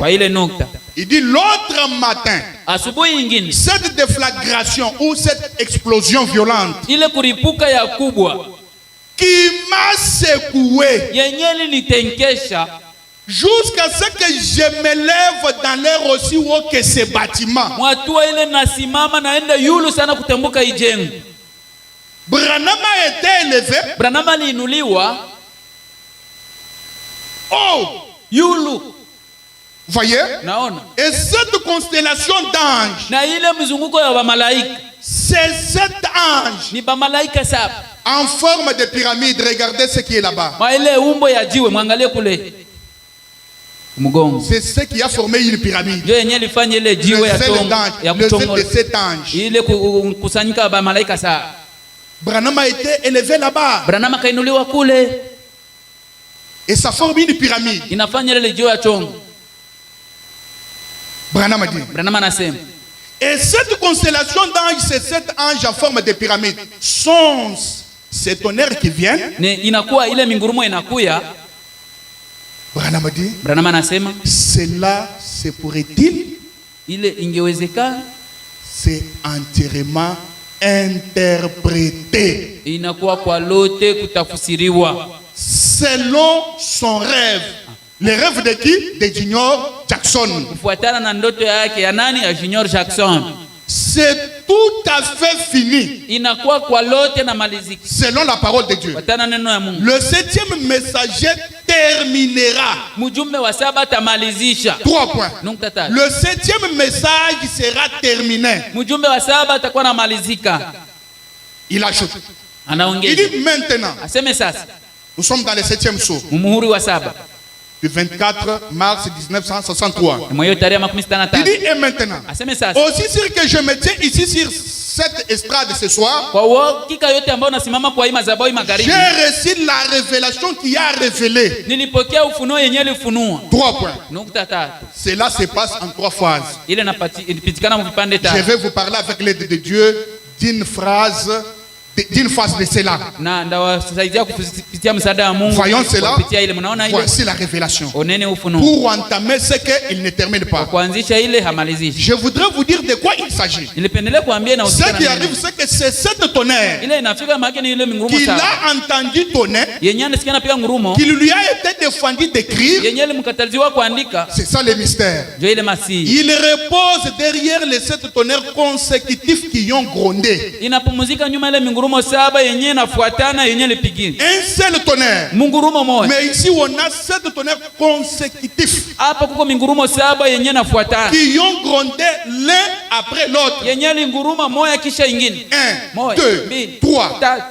Il dit l'autre matin, cette déflagration ou cette explosion violente qui m'a secoué jusqu'à ce que je me lève dans l'air aussi haut que ces bâtiments. Branham a été élevé. Oh! Voyez? Et cette constellation d'anges, ces 7 anges en forme de pyramide, regardez ce qui est là-bas. C'est ce qui a formé une pyramide. Le seul de 7 anges. Branham a été élevé là-bas. Et ça forme une pyramide. Branham a dit. Et cette constellation d'anges, ces 7 anges en forme de pyramide, sont ces tonnerres qui viennent. Branham a dit. Cela se pourrait-il? C'est entièrement interprété selon son rêve. Le rêve de qui? De Junior Jackson. C'est tout à fait fini. Selon la parole de Dieu. Le 7e messager terminera. 3 points. Le 7e message sera terminé. Il ajoute. Il dit maintenant. Nous sommes dans le 7e sceau. Du 24 mars 1963. Il dit et maintenant. Aussi sûr que je me tiens ici sur cette estrade ce soir, j'ai reçu la révélation qui a révélé. 3 points. Cela se passe en 3 phases. Je vais vous parler avec l'aide de Dieu d'une phase de cela. Voyons cela. Voici la révélation. Pour entamer ce qu'il ne termine pas. Je voudrais vous dire de quoi il s'agit. Ce qui arrive, c'est que c'est cette tonnerre qu'il a entendu tonner, qu'il lui a été défendu d'écrire. C'est ça le mystère. Il repose derrière les 7 tonnerres consécutifs qui ont grondé. Un seul tonnerre. Mais ici on a 7 tonnerres consécutifs qui ont grondé l'un après l'autre. 1, 2, 3, 4,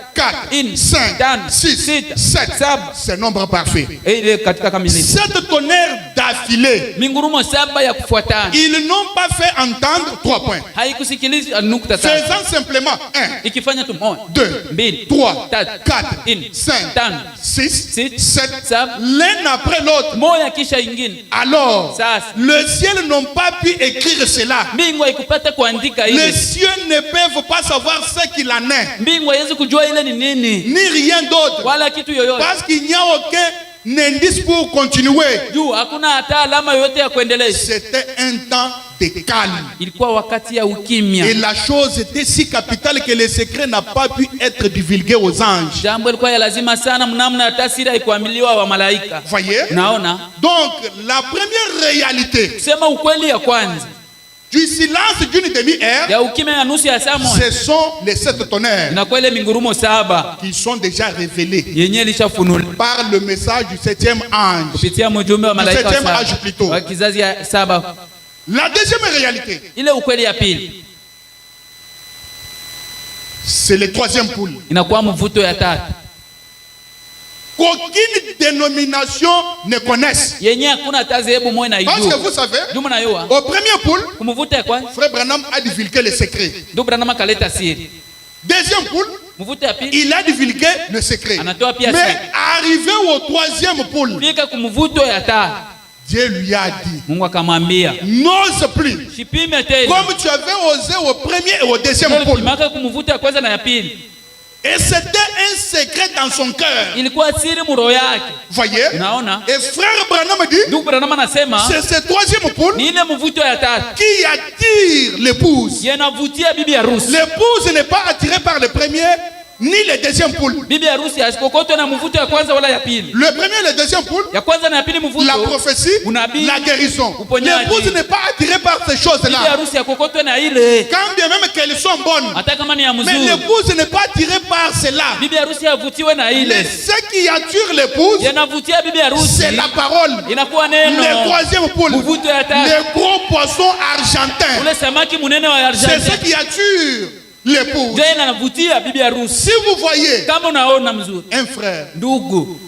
5, 6, 7. C'est nombre parfait. 7 tonnerres d'affilée. Ils n'ont pas fait entendre 3 points. Faisant simplement 1, 2, 3, 4, 5, 6, 7, l'un après l'autre. Alors, le ciel n'ont pas pu écrire cela. Les cieux ne peuvent pas savoir ce qu'il en est. Ni rien d'autre. Parce qu'il n'y a aucun indice pour continuer. C'était un temps de calme. Ilikuwa wakati ya ukimya. Et la chose était si capitale que le secret n'a pas pu être divulgué aux anges. Jambo ilikuwa ya lazima sana mnamna hata siri haikuamiliwa wa malaika. Voyez? Naona? Donc la première réalité Sema ukweli ya kwanza du silence d'une demi-heure, ya ukimya ya nusu ya saa moja, ce sont les 7 tonnerres inakuwa ile mingurumo saba qui sont déjà révélés yenye ilishafunuliwa par le message du 7e ange. kupitia mjumbe wa malaika Du 7e âge wa plutôt. wa kizazi ya saba. La deuxième réalité, Ile ukweli ya pili c'est le 3e poule. inakuwa mvuto ya tatu Qu'aucune dénomination ne connaisse. yenye hakuna hata dhehebu moja na Parce que ijua. vous savez, Juma na yua au premier poule, kumvuto ya kwanza Frère Branham a divulgué le secret. ndio Branham kaleta siri. Deuxième poule, Mvuto ya pili il a divulgué le secret. Anatoa pia Mais siri. arrivé au 3e poule, fika kumvuto ya tatu, Dieu lui a dit, Mungu akamwambia n'ose plus. sipime tena Comme tu avais osé au premier et au 2e poule. maka kumvuto ya kwanza na ya pili. Et c'était un secret dans son cœur. Ilikuwa siri muro yake. Voyez? Unaona? Et Frère Branham dit, Ndugu Branham anasema c'est ce 3e poule ni ile mvuto ya tatu qui attire l'épouse. yanavutia bibi harusi. L'épouse n'est pas attirée par le premier ni le 2e poule. Bibi harusi asikokotwe na mvuto ya kwanza wala ya pili. Le premier et le 2e poule, Ya kwanza na ya pili mvuto. la prophétie, Unabii, la guérison. uponyaji. L'épouse n'est pas attirée par ces Bibi choses-là. harusi akokotwe na ile. Quand bien même qu'elles sont bonnes. Hata kama ni ya Mais mzuri. l'épouse n'est pas attirée par cela. Bibi harusi avutiwe na Mais ile. ce qui attire l'épouse, Yanavutia bibi harusi. c'est la parole. Inakuwa neno. Le 3e poule, Mvuto ya tatu. les gros poissons argentins. Ule samaki munene wa C'est ce Argentina. qui attire l'épouse. Ndio inavutia bibi harusi. Si vous voyez Kama unaona mzuri. un frère Ndugu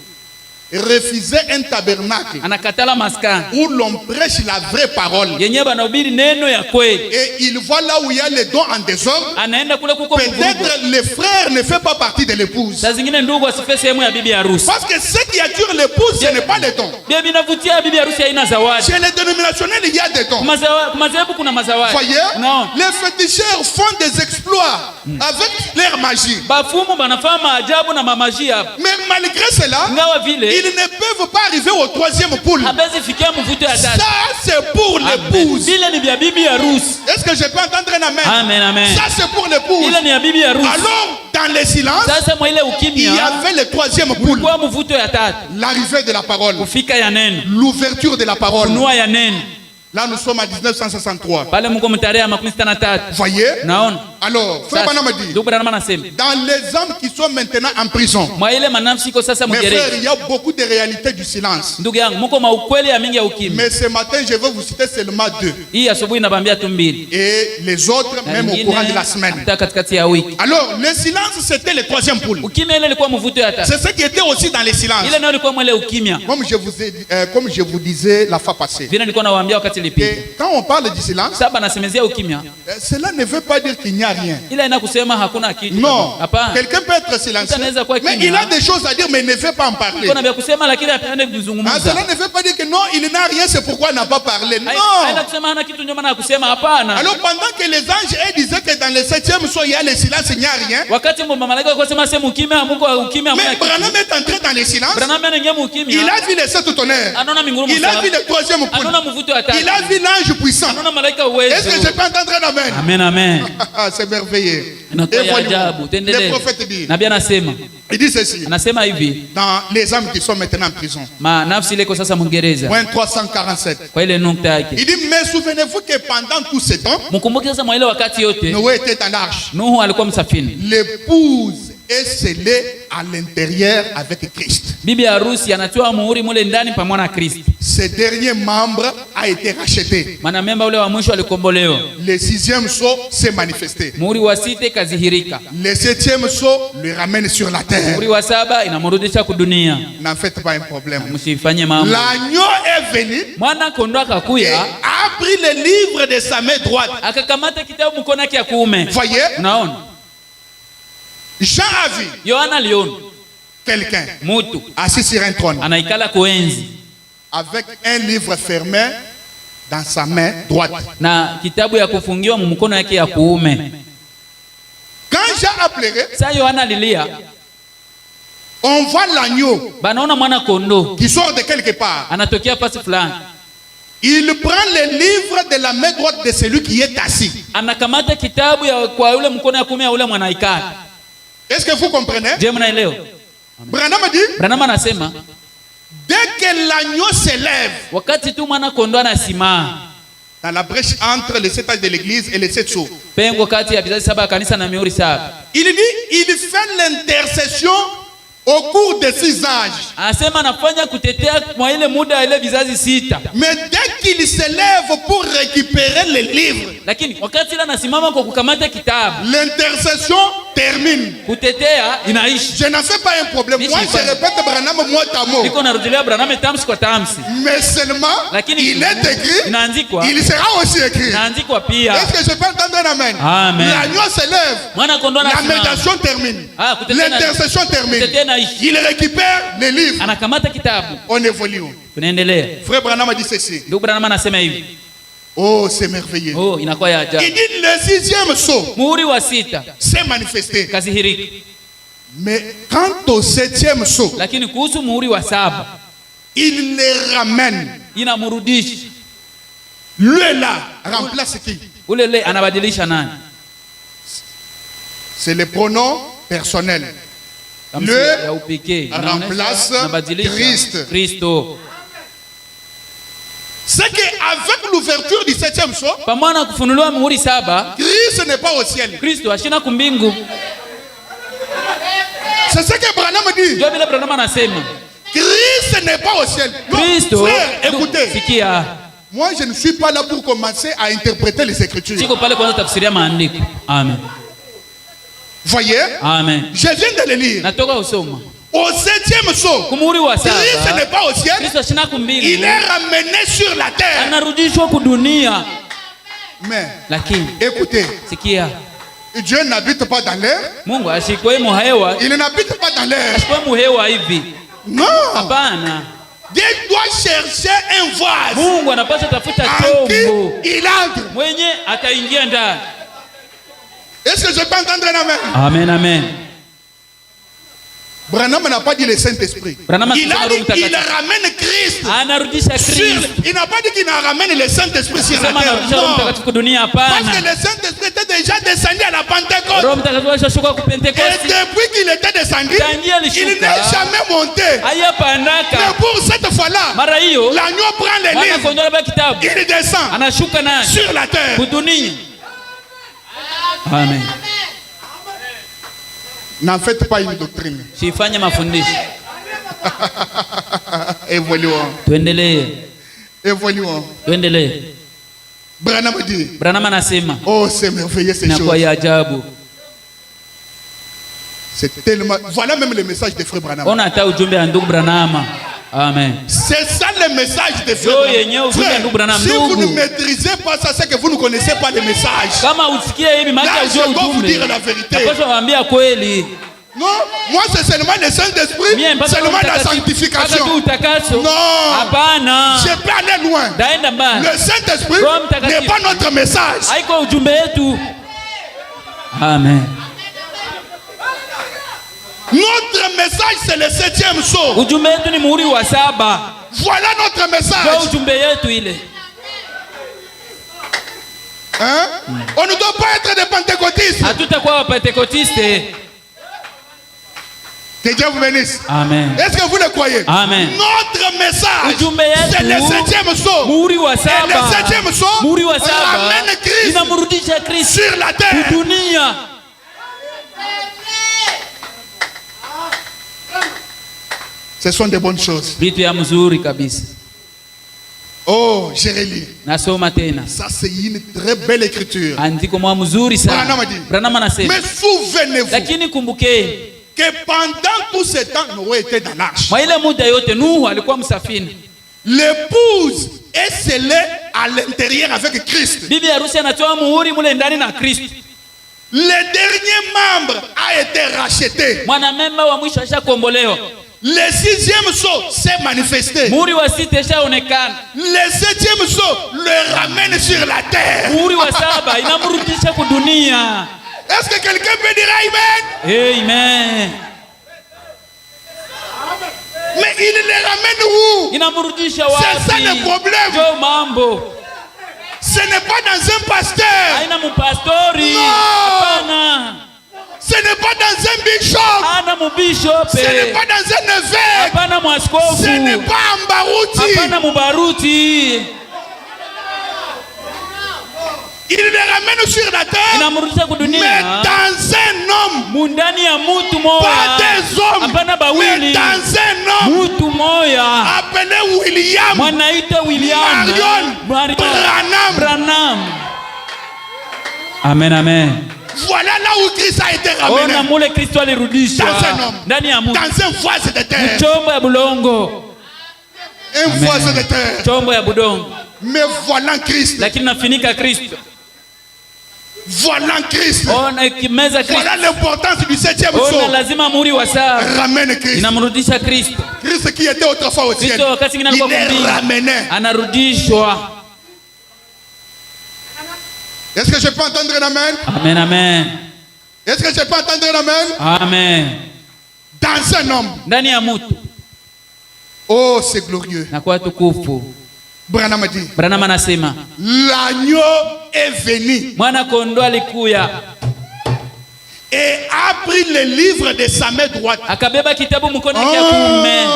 refuser un tabernacle anakatala maskani où l'on prêche la vraie parole, yenye banahubiri neno ya kweli, et il voit là où il y a les dons en désordre, anaenda kule kuko mvurugo. peut-être le frère ne fait pas partie de l'épouse. Saa zingine ndugu asife sehemu ya bibi harusi. Parce que ce qui attire l'épouse, ce n'est pas les dons. Bia binavutia bibi harusi haina zawadi. Chez les dénominationnels, il y a des dons. Kumazehebu kuna mazawadi. Voyez, Non. les féticheurs font des exploits avec leur magie. Bafumu banafanya maajabu na mamaji hapa. Mais malgré cela, Ingawa vile ils ne peuvent pas arriver au 3e poule. habezi fikia mvuto ya Ça, tatu. c'est pour l'épouse. Vile ni vya bibi harusi. Est-ce que je peux entendre un amen? Amen, amen. Ça, c'est pour l'épouse. Ile ni ya bibi harusi. Alors, dans le silence, Sasa mwa ile il y ukimya avait le 3e poule. kwa mvuto ya tatu. L'arrivée de la parole. Kufika ya neno. L'ouverture de la parole. Kunua ya neno. Là, nous sommes en 1963. Pale mko mtarehe ya 63. Voyez? Naona. Alors, Frère Branham dit, Ndugu Branham anasema dans les âmes qui sont maintenant en prison, mwa ile manafsi iko sasa mes frères, mgereza. il y a beaucoup de réalités du silence. Ndugu yangu mko maukweli ya mingi ya ukimya. Mais ce matin, je vais vous citer seulement 2. Hii asubuhi nabambia tu mbili. Et les autres, même au courant de la semaine. Hata katikati ya wiki. Alors, le silence, c'était le 3e poule. Ukimya ile ilikuwa mvuto ya tatu. C'est ce qui était aussi dans le silence. Ile nayo ilikuwa mwele ukimya. Comme je vous disais la fois passée. Vile nilikuwa nawaambia wakati ilipita. Et quand on parle du silence, Saba nasemezea ukimya. cela ne veut pas dire qu'il n'y a rien. Ila ina kusema hakuna kitu. Non. Hapana. Quelqu'un peut être silencieux, Anaweza kuwa mais kimya. il a des choses à dire, mais il ne veut pas en parler. Kuna vya kusema lakini hapende Ah, kuzungumza. cela ne veut pas dire que non, il n'a rien, c'est pourquoi il n'a pas parlé. Haina Non. kusema hana kitu ndio maana kusema hapana. Alors pendant que les anges eux, disaient que dans le 7e soir, il y a le silence, il n'y a rien. Wakati malaika walikuwa sema sema ukimya muko ukimya Mais hamna Branham kitu. est entré dans le silence. Branham anaingia ukimya. Il a vu les 7 tonnerres. Anaona mingurumo Il a saba. vu le 3e poule. Anaona mvuto wa tatu. Il a vu l'ange puissant. Anaona malaika Est-ce que je uwezo. peux entendre un amen? Amen, amen. Ah, c'est merveilleux. Inakuwa Et ya voyons, ajabu. le Tuendelee. prophète dit, Nabii anasema. il dit ceci, Anasema hivi. dans les âmes qui sont maintenant en prison. Nafsi ile iko sasa Mwingereza. Point 347. Kwa ile nukta yake. Il dit, mais souvenez-vous que pendant tout ce temps, Mkumbuke sasa mwa ile wakati yote Noé était dans l'arche. Nuhu alikuwa msafini. L'épouse est scellée à l'intérieur avec Christ. Bibi harusi anatoa muhuri mule ndani pamoja na Kristo. Ce dernier membre a été racheté. Mwanamemba ule wa mwisho alikombolewa. Le 6e sceau s'est manifesté. Muhuri wa sita kazihirika. Le 7e sceau le ramène sur la terre. Muhuri wa saba inamrudisha kudunia. N'en faites pas un problème. Msifanye mambo. L'agneau est venu Mwana kondoo et akakuya a pris le livre de sa main droite. akakamata kitabu mkono wake ya kuume. Voyez, Unaona? Jean a vu Yohana aliona quelqu'un mtu assis sur un trône anaikala kuenzi avec un livre fermé dans sa main droite. na kitabu ya kufungiwa mkono yake ya kuume. Quand Jean a pleuré, Sasa Yohana alilia, on voit l'agneau banaona mwana kondoo qui sort de quelque part. anatokea pasi fulani. Il prend le livre de la main droite de celui qui est assis. Anakamata kitabu ya kwa yule mkono ya kuume ya yule mwanaikana. Est-ce que vous comprenez? Je mnaelewa? Branham dit, Branham anasema dès que l'agneau s'élève, wakati tu mwana kondoo anasimama dans la brèche entre les 7 âges de l'église et les 7 sceaux, pengo kati ya vizazi 7 ya kanisa na mihuri 7, il dit, il fait l'intercession au cours de 6 âges. anasema anafanya kutetea kwa ile muda ile vizazi 6. Mais dès qu'il s'élève pour récupérer les livres, Lakini wakati ile anasimama kwa kukamata kitabu, l'intercession termine. kutetea inaisha. Je n'en fais pas un problème. Moi, je répète Branham mot à mot. Niko narudilia Branham tamsi kwa tamsi. Mais seulement, Lakini il est écrit, inaandikwa, il sera aussi écrit. inaandikwa pia. Est-ce que je peux entendre un amen? Amen. L'agneau s'élève. Mwana kondoo La anasimama. médiation termine. Ah, kutetea na- L'intercession termine. kutetea inaisha. Il récupère les livres. Anakamata kitabu. On évolue. Tunaendelea. Frère Branham a dit ceci. Ndugu Branham anasema hivi. Oh, c'est merveilleux. Oh, inakuwa ya ajabu. Il dit le 6e sceau Muhuri wa 6 s'est manifesté. kasihiriki. Mais quant au 7e sceau, Lakini kuhusu muhuri wa 7 il les ramène. inamrudisha. Lui là remplace qui? Ule le anabadilisha nani? C'est le pronom personnel. Tamsi Le ya upekee. remplace Anabadilisha Christ. Kristo. C'est qu'avec l'ouverture du 7e sceau, Pamoja na kufunuliwa muhuri 7, Christ n'est pas au ciel. Kristo ashina kumbingu. C'est ce que Branham dit. Ndio vile Branham anasema. Christ n'est pas au ciel. Non, Kristo, frère, écoutez. sikia. Moi, je ne suis pas là pour commencer à interpréter les Écritures. Siko pale kwanza tafsiria maandiko. Amen. Voyez? Amen. Je viens de le lire. Natoka usoma. Au 7e sceau, Kumuhuri wa 7. Christ n'est pas au ciel. Kristo ashina kumbingu. Il est ramené sur la terre. Anarudishwa kudunia. Mais, Lakini écoutez, sikia. Dieu n'habite pas dans l'air. Mungu ashikwe muhewa. Il n'habite pas dans l'air. Ashikwe muhewa hivi. Non. Hapana. Dieu doit chercher un vase Mungu anapaswa tafuta en qui chombo il entre. mwenye ataingia ndani. Est-ce que je peux entendre un amen? Amen, amen. Branham n'a pas dit le Saint-Esprit. Branham Il a akisema dit Roho qu'il Mtakatifu. ramène Christ. Anarudisha Sur, Kristo. il n'a pas dit qu'il ramène le Saint-Esprit sur la Sema terre. anarudisha Roho Non. Mtakatifu dunia, Parce que hapana. le Saint-Esprit était déjà descendu à la Pentecôte. Roho Mtakatifu alishuka ku Et Pentekoste. depuis qu'il était descendu, Tangia il alishuka. n'est jamais monté. Mais Hayapandaka. pour cette fois-là, Mara hiyo l'agneau prend les mwana livres. kondoo anabeba kitabu. Il descend Anashuka naye sur la terre. kudunia. Amen. N'en faites pas une doctrine. Sifanye mafundisho. Évoluons. Tuendelee. Évoluons. Tuendelee. Branham dit, Branham anasema oh, c'est merveilleux ces inakuwa choses. ya ajabu. C'est tellement. Voilà même le message de Frère Branham. Ona hata ujumbe wa ndugu Branham. Amen. C'est ça le message de Frère Yo Branham. yenyewe ujumbe wa ndugu Branham. Si vous ne Ndugu, maîtrisez pas ça, c'est que vous ne connaissez pas le message. kama usikie hivi Là, maana je ujue dois vous ujumbe. dire la vérité. Napaswa waambia kweli. Non, moi c'est seulement le Saint-Esprit, Mie mpaka seulement la mpaka tu sanctification. utakaso. Non, Hapana. je peux aller loin. Daenda mbali. Le Saint-Esprit Roho Mtakatifu. n'est pas notre message. Haiko ujumbe wetu. Amen. Notre message c'est le 7e sceau. Ujumbe wetu ni muhuri wa 7. Voilà notre Ndio message. ujumbe yetu ile. Hein? On ne doit pas être des pentecôtistes. Hatutakuwa wapentekotiste. Que Dieu vous bénisse. Amen. Est-ce que vous le croyez? Amen. Notre message, Ujumbe yetu c'est le 7e sceau. muhuri wa Et 7. le 7e sceau Muhuri wa 7 ramène Christ inamrudisha Kristo sur la terre. dunia. Ce sont de bonnes choses. Vitu ya mzuri kabisa. Oh, je relis. Nasoma tena. Ça, c'est une très belle écriture. Andiko mwa mzuri Branham sana. a dit. Branham anasema. Mais souvenez-vous Lakini kumbukeni, que pendant tout ce temps, Noé était dans l'arche. mwa ile muda yote Nuhu alikuwa msafini. L'épouse est scellée à l'intérieur avec Christ. Bibi harusi anatoa muhuri mule ndani na Kristo. Le dernier membre a été racheté. Mwanamemba wa mwisho ashakombolewa. Le 6e sceau s'est manifesté. Muhuri wa 6 ishaonekana. Le 7e sceau le ramène sur la terre. Muhuri wa 7 inamrudisha kudunia. Est-ce que quelqu'un peut dire Amen? Amen. Mais Mais il les ramène où? Inamrudisha wapi? C'est ça le problème. Ndio mambo. Ce n'est pas dans un pasteur. Haina mpastori. Hapana. Ce n'est pas dans un bishop. Hana mbishop. Ce n'est pas dans un évêque. Hapana mwaskofu. Ce n'est pas un baruti. Hapana mubaruti. Il les ramène sur la terre. Inamrudisha kudunia. Mais dans un homme. Mundani ya mutu moya. Pas des hommes. Hapana bawili. Mais dans un homme. Mutu moya. Appelé William. Mwanaita William. Marion. Branham. Amen, amen. Voilà là où Christ a été ramené. Ona mule Kristo alirudishwa. Dans un homme. Ndani ya mutu. Dans un vase de terre. Chombo ya bulongo. Un vase de terre. Chombo ya budongo. Mais voilà Christ. Lakini nafinika Kristo. Voilà Christ. Ona kimeza Kristo. Voilà l'importance du 7e Ona saut. lazima muri wa saa. Ramène Christ. Inamrudisha Kristo. Christ qui était autrefois au ciel. Kristo wakati ngine alikuwa Il est mbinguni. ramené. Anarudishwa. Est-ce que je peux entendre un amen? Amen, amen. Est-ce que je peux entendre un amen? Amen. Dans un homme. Ndani ya mutu. Oh, c'est glorieux. Na kwa tukufu. Branham a dit. Branham anasema. L'agneau est venu. Mwana kondoo alikuya. Et a pris le livre de sa main droite. Akabeba kitabu mkono wake wa kuume.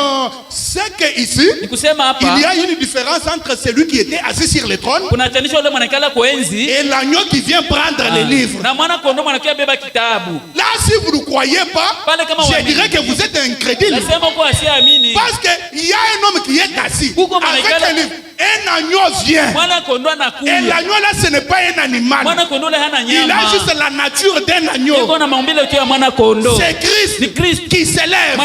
C'est que ici, Nikusema hapa. il y a une différence entre celui qui était assis sur le trône. Kuna tanisho yule mwanakala kuenzi. Et l'agneau qui vient prendre les livres. Na mwana kondoo mwanakia beba kitabu. Là, si vous ne croyez pas, je dirais que vous êtes incrédule. Nasema kwa asiamini. Parce qu'il y a un homme qui est assis avec un livre. Un agneau vient. Mwana kondoo anakuja. Et l'agneau là, ce n'est pas un animal. Mwana kondoo hana nyama. Il a juste la nature d'un agneau. Yuko na maumbile ya mwana kondoo. C'est Christ qui s'élève.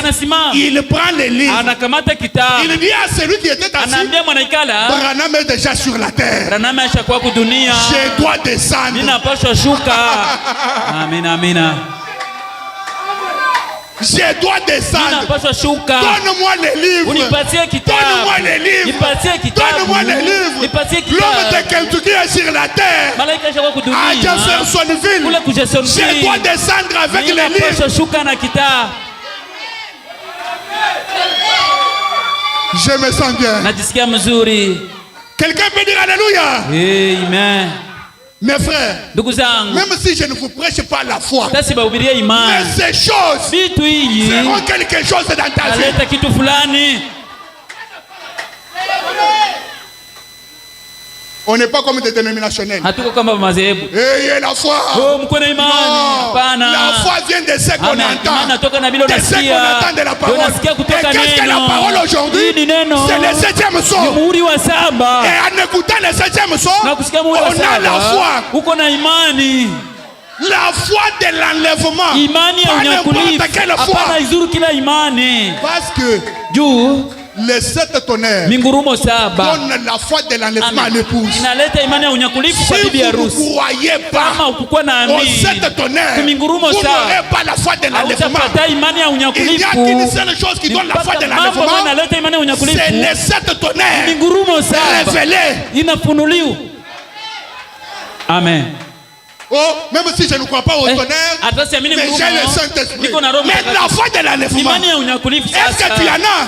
Il prend les livres. Anakamata kitabu. Il dit à celui qui était assis. Anaambia mwanakala. Branham est déjà sur la terre. Branham ashakuwa kudunia. Je dois descendre. Ninapaswa shuka. Amina, amina. Je dois descendre. Donne-moi les livres. Donne-moi les livres. Donne-moi les livres. L'homme de Kentucky est sur la terre. À Jeffersonville. Je dois descendre avec les livres. Je me sens bien. Quelqu'un peut dire Alléluia. Amen. Mes frères, même si je ne vous prêche pas la foi, mais ces choses feront quelque chose dans ta vie. On n'est pas comme des dénominationnels. Ayez la foi. Non. La foi vient de ce qu'on entend. De ce qu'on entend de la parole. Et qu'est-ce que la parole aujourd'hui? C'est le 7e saut. Et en écoutant le 7e saut, on a la foi. La foi de l'enlèvement. Pas n'importe quelle foi. Parce que les 7 tonnerres donnent la foi de l'enlèvement à l'épouse. Si vous ne croyez pas aux 7 tonnerres, vous n'aurez pas la foi de l'enlèvement. Il n'y a qu'une seule chose qui donne la foi de l'enlèvement, c'est les 7 tonnerres révélés. Amen. Oh, même si je ne crois pas au tonnerre, mais j'ai le Saint-Esprit. Mais la foi de l'enlèvement, est-ce que tu en as?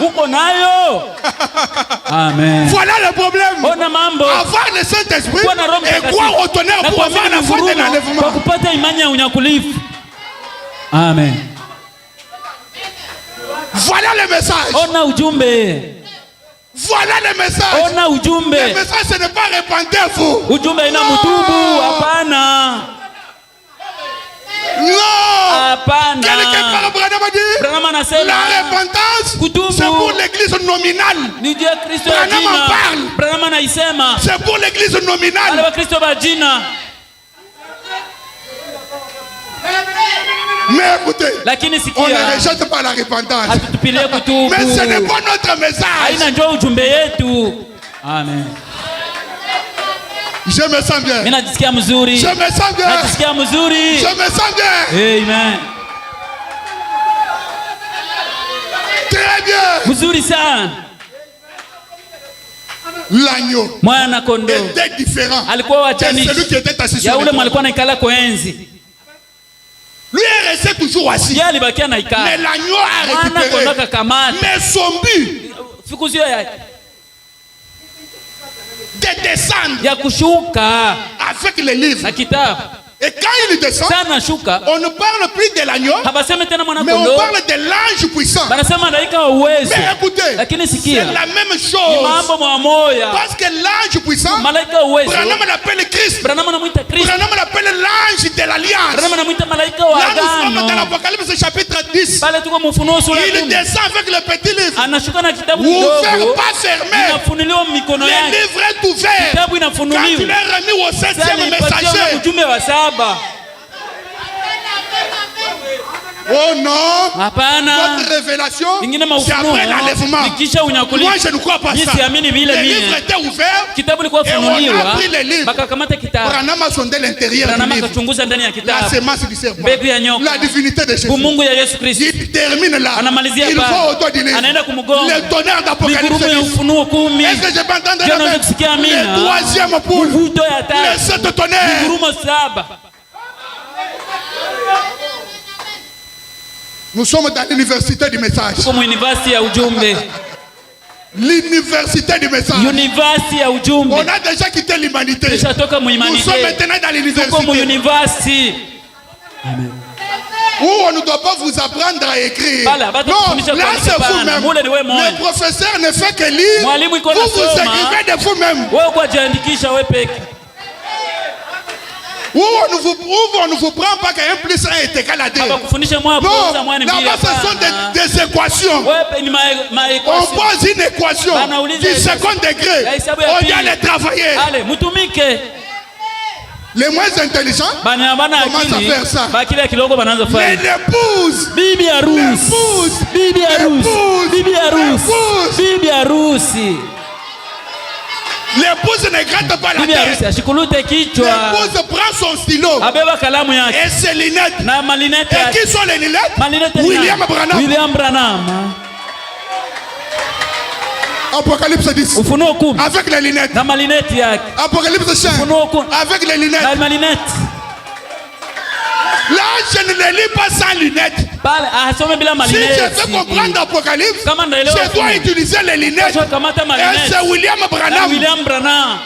Amen. Voilà le problème. Avoir le Saint-Esprit et croire au tonnerre pour avoir la foi de l'enlèvement. Amen. Voilà le message. Voilà le message. Le message, ce n'est pas répandez-vous. Non. Quelqu'un parle Branham a dit la repentance, c'est pour l'église nominale. Branham en parle. C'est pour l'église nominale. Mais écoutez, on ne rejette pas la repentance. Mais ce n'est pas notre message. Amen. Je me sens bien. Je me sens bien. Je me sens bien. Amen. Très bien. L'agneau était différent de celui qui était assis sur le trône. Lui est resté toujours assis. Yeye alibakia na ikara. Mais l'agneau a récupéré. Mais son but, fikuzio yake de descendre ya kushuka avec les livres. Na kitabu. Et quand il descend, on ne parle plus de l'agneau, mais on parle de l'ange puissant. Mais écoutez, c'est la même chose. Parce que l'ange puissant, Branham l'appelle Christ. Branham l'appelle l'ange de l'alliance. Là, nous sommes dans l'Apocalypse chapitre 10. Il descend avec le petit livre. Ouvert, pas fermé. Le livre est ouvert. Quand il est remis au 7e messager. Oh non! Votre révélation, c'est après l'enlèvement. Moi, je ne crois pas ça. Les livres étaient ouverts et on a pris les livres. Branham a sondé l'intérieur du livre. La sémence du serpent. La divinité de Jésus. Il termine là. Il va autour du livre. Le tonnerre d'Apocalypse. Est-ce que je peux entendre le troisième poule? Le 7 tonnerre. Nous sommes dans l'université du message. L'université du message. On a déjà quitté l'humanité. Nous sommes maintenant dans l'université. Où on ne doit pas vous apprendre à écrire. Non, là c'est vous-même. Le professeur ne fait que lire. Vous écrivez de vous-même. Où on ne vous prend pas qu'un plus 1 est égal à 2. Non, là-bas ce sont des équations. On pose une équation du second degré. On vient les travailler. Les moins intelligents commencent à faire ça. Mais l'épouse, l'épouse ne gratte pas la tête. L'épouse prend son stylo et ses lunettes. Et qui sont les lunettes? William Branham. Apocalypse 10. Avec les lunettes. Apocalypse 5. Avec les lunettes. Là, je ne les lis pas sans lunettes. Si je veux comprendre l'Apocalypse, je dois utiliser les lunettes. Et c'est William Branham.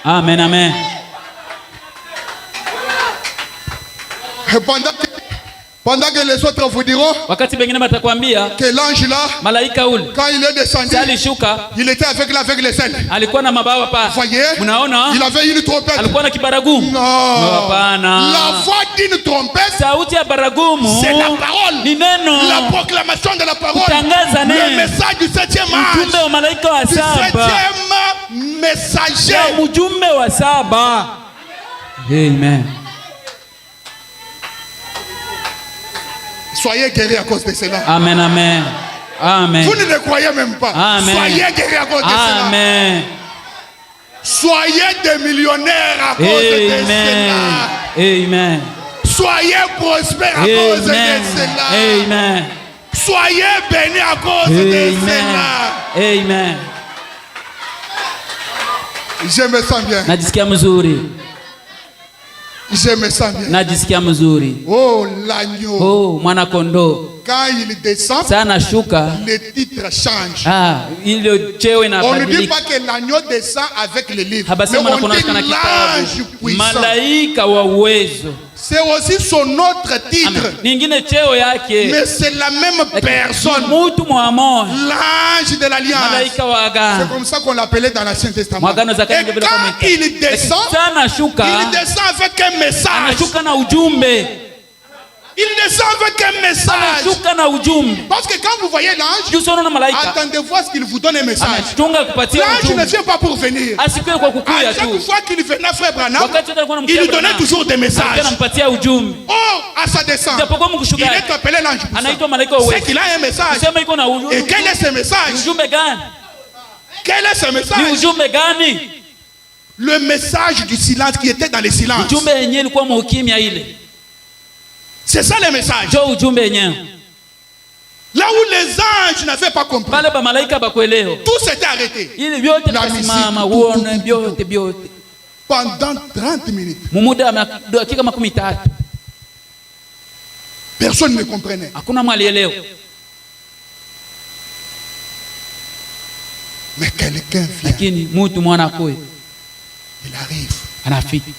Amen, amen. Pendant que les autres vous diront que l'ange là, quand il est descendu, il était aveugle avec les ailes. Vous voyez, il avait une trompette. Non. La voix d'une trompette, c'est la parole. La proclamation de la parole. Le message du 7e âge. Du 7e messager. Amen. Soyez guéris à cause de cela. Amen, amen. Amen. Vous ne le croyez même pas. Amen. Soyez guéris à cause de cela. Amen. Soyez des millionnaires à cause de cela. Amen. Soyez prospères à cause de cela. Amen. Soyez bénis à cause de cela. Amen. Je me sens bien. Najisikia mzuri. Je me sens bien. Najisikia mzuri. Oh, l'agneau. Oh, mwana kondoo. Quand il descend, le titre change. On ne dit pas que l'agneau descend avec le livre, mais on dit l'ange puissant. C'est aussi son autre titre. Mais c'est la même personne. L'ange de l'alliance. C'est comme ça qu'on l'appelait dans l'Ancien Testament. Et quand il descend avec un message. Il descend avec un message. Parce que quand vous voyez l'ange, attendez voir ce qu'il vous donne un message. L'ange ne vient pas pour venir. À chaque fois qu'il venait frère Branham, il lui donnait toujours des messages. Oh, à sa descente, il est appelé l'ange puissant. C'est qu'il a un message. Et quel est ce message? Quel est ce message? Le message du silence qui était dans le silence. C'est ça le message. Là où les anges n'avaient pas compris, tout s'était arrêté. La musique, tout. Pendant 30 minutes. Personne ne comprenait. Hakuna mwalielewa. Mais quelqu'un vient. Lakini mtu mwana kwe. Il arrive. Anafika.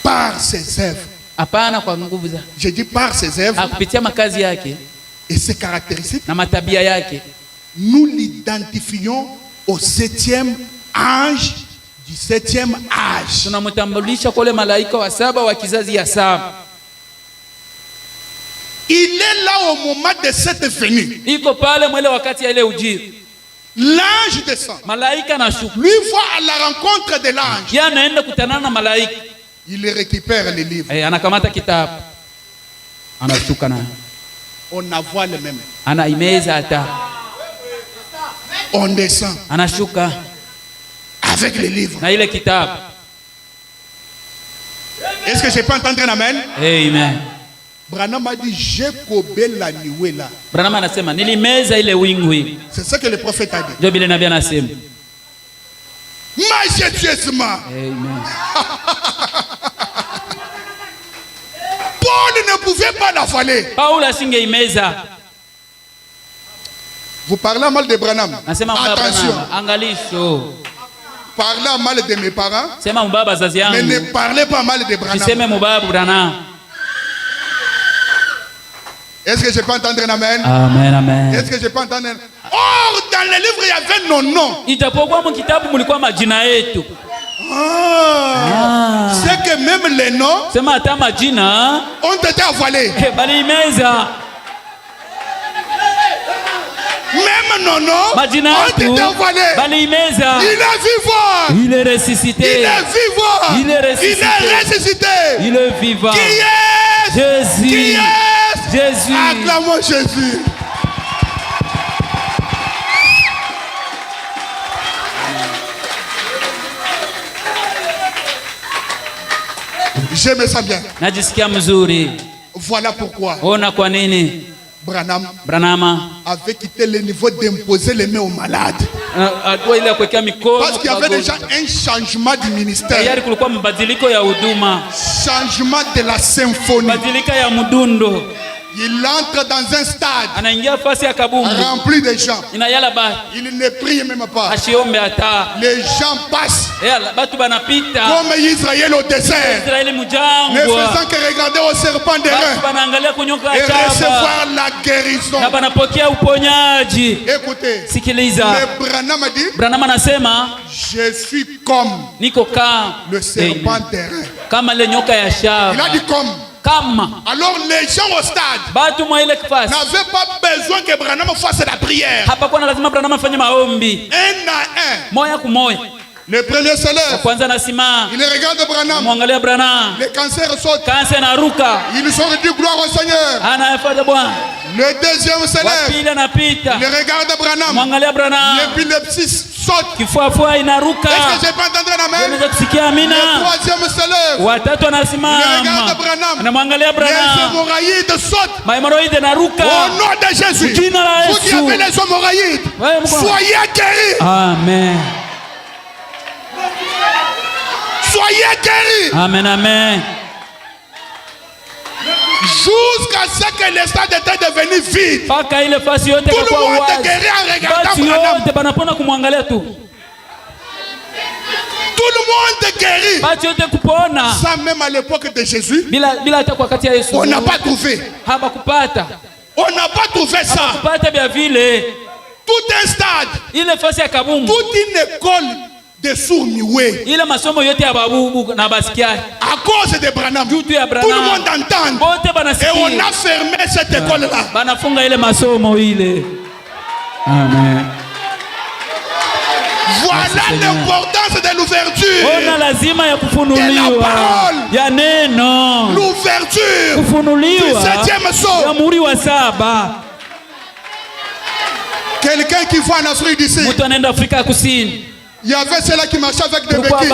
Par ses œuvres. Hapana kwa nguvu za. Je dis par ses œuvres. Kupitia makazi yake et ses caractéristiques. Na matabia yake. Nous l'identifions au 7e ange du 7e âge. Tunamtambulisha kwa yule malaika wa 7 wa kizazi ya 7. Il est là au moment de cette venue. Iko pale mwele wakati ya ile ujio. L'ange descend. Malaika anashuka. Lui va à la rencontre de l'ange. Yeye anaenda kutanana na malaika. Il récupère les livres. Anakamata kitabu. Anashuka na. On envoie le même. Anaimeza ata. On descend. Anashuka avec les livres. Na ile kitabu. Est-ce que je peux entendre un amen? Amen. Branham a dit j'ai cobé la nuée là. Branham anasema nilimeza ile wingu hii. C'est ça que le prophète a dit. Ndio vile nabii anasema. Majestueusement. Amen. Paul ne pouvait pas l'avaler. Paul asingeimeza. Vous parlez mal de Branham. Attention. Angalisho. Parlez mal de mes parents. Sema mbaba zazi yangu. Mais ne parlez pas mal de Branham. Siseme mbaba Branham. Est-ce que je peux entendre un amen? Amen, amen. Est-ce que je peux entendre un... Or, dans le livre, il y avait nos noms. Itapokuwa mu kitabu mulikuwa majina yetu. C'est que même les noms sema hata majina ont été avalés. Bali imeza. Même nos noms majina ont été avalés. Bali imeza. Il est vivant. Il est ressuscité. Il est vivant. Il est ressuscité. Il est ressuscité. Il est vivant. Qui est Jésus? Qui est Jésus. Acclamons Jésus. Je me sens bien. Najisikia mzuri. Voilà pourquoi. Ona kwa nini Branham avait quitté le niveau d'imposer les mains aux malades. Parce qu'il y avait déjà un changement du ministère. Changement de la symphonie. Il entre dans un stade rempli de gens. Il ne prie même pas. Les gens passent comme Israël au désert, ne faisant que regarder au serpent des reins et recevoir la guérison. Écoutez, le Branham a dit, je suis comme le serpent des reins. Il a dit comme. Alors les gens au stade n'avaient pas besoin que Branham fasse la prière. Un à un. Le premier se lève. Il regarde Branham. Le cancer saute. Il sort du gloire au Seigneur. Le deuxième se lève. Il regarde Branham. L'épilepsie saute. Est-ce que je peux entendre un amen? Le troisième se lève. Il regarde Branham. Les hémorroïdes sautent. Au nom de Jésus. Vous qui avez les hémorroïdes, soyez guéris. Amen. Soyez guéris. Amen, amen. Jusqu'à ce que le stade était devenu vide. Tout le monde est guéri en regardant Branham. Tout le monde est guéri. Ça même à l'époque de Jésus, on n'a pas trouvé. On n'a pas trouvé ça. Tout un stade. Toute une école de sourds-muets. À cause de Branham. Tout le monde entend. Et on a fermé cette école-là. Amen. Voilà l'importance de l'ouverture de la parole. L'ouverture du 7e sceau. Quelqu'un qui voit en Afrique d'ici. Il y avait ceux-là qui marchaient avec des béquilles,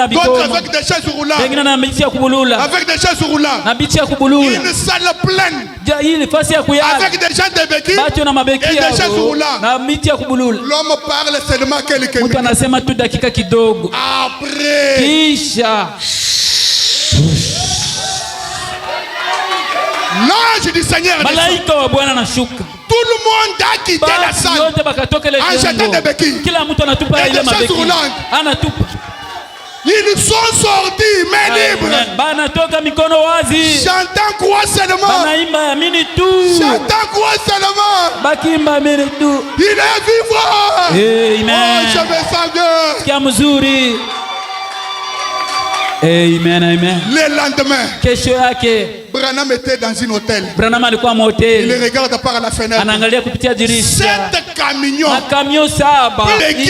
d'autres avec des chaises roulantes, avec des chaises roulantes, une salle pleine, avec des gens de béquilles et des chaises roulantes. L'homme parle seulement quelques minutes. Après, L'ange du Seigneur malaika wa Bwana anashuka. Tout le monde a quitté la salle. Yote bakatoka ile jengo. En jetant des béquilles. Kila mtu anatupa ile mabeki. Anatupa. Ils sont sortis mais libres. Banatoka mikono wazi. Chantant quoi seulement. Banaimba amini tu. Chantant quoi seulement. Bakimba amini tu. Il est vivant. Amen. Oh, je me sens bien. Kia mzuri. Amen, amen. Le lendemain, kesho yake Branham était dans un hôtel. Branham alikuwa motel. Il regarde par la fenêtre. Anaangalia kupitia dirisha. 7 camions. Makamio 7.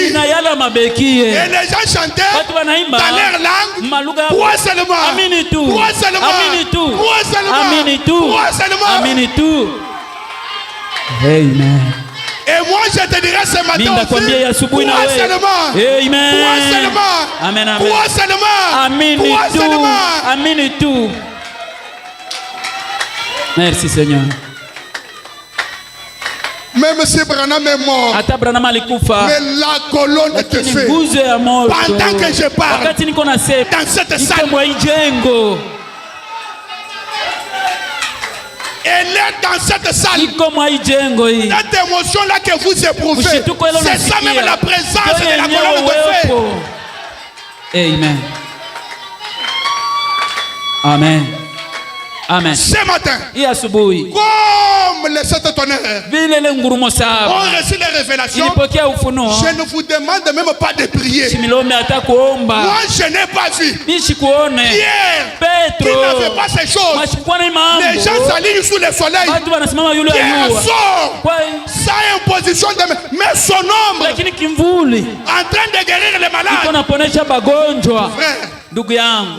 Ina yala mabeki. Et les gens chantaient dans leur langue. Quoi seulement? Amini tu. Quoi seulement? Amini tu. Quoi seulement? Amini tu. Quoi seulement? Amini tu. Amen. Et moi je te dirai ce matin aussi. Quoi seulement? Amen. Quoi seulement? Amen, amen. Quoi seulement? Amini tu. Amini tu. Merci Seigneur. Même si Branham est mort, mais la colonne te fait. Pendant que je parle, dans cette salle, elle est dans cette salle. Cette émotion-là que vous éprouvez, c'est ça même la présence de la colonne de feu. Amen. Amen. Amen. Ce matin, comme les 7 tonnerres ont reçu les révélations, je ne vous demande même pas de prier. Moi, je n'ai pas vu Pierre qui n'avait pas ces choses. Les gens s'alignent sous le soleil. Pierre sort sans imposition de main, mais son ombre en train de guérir les malades. Frère,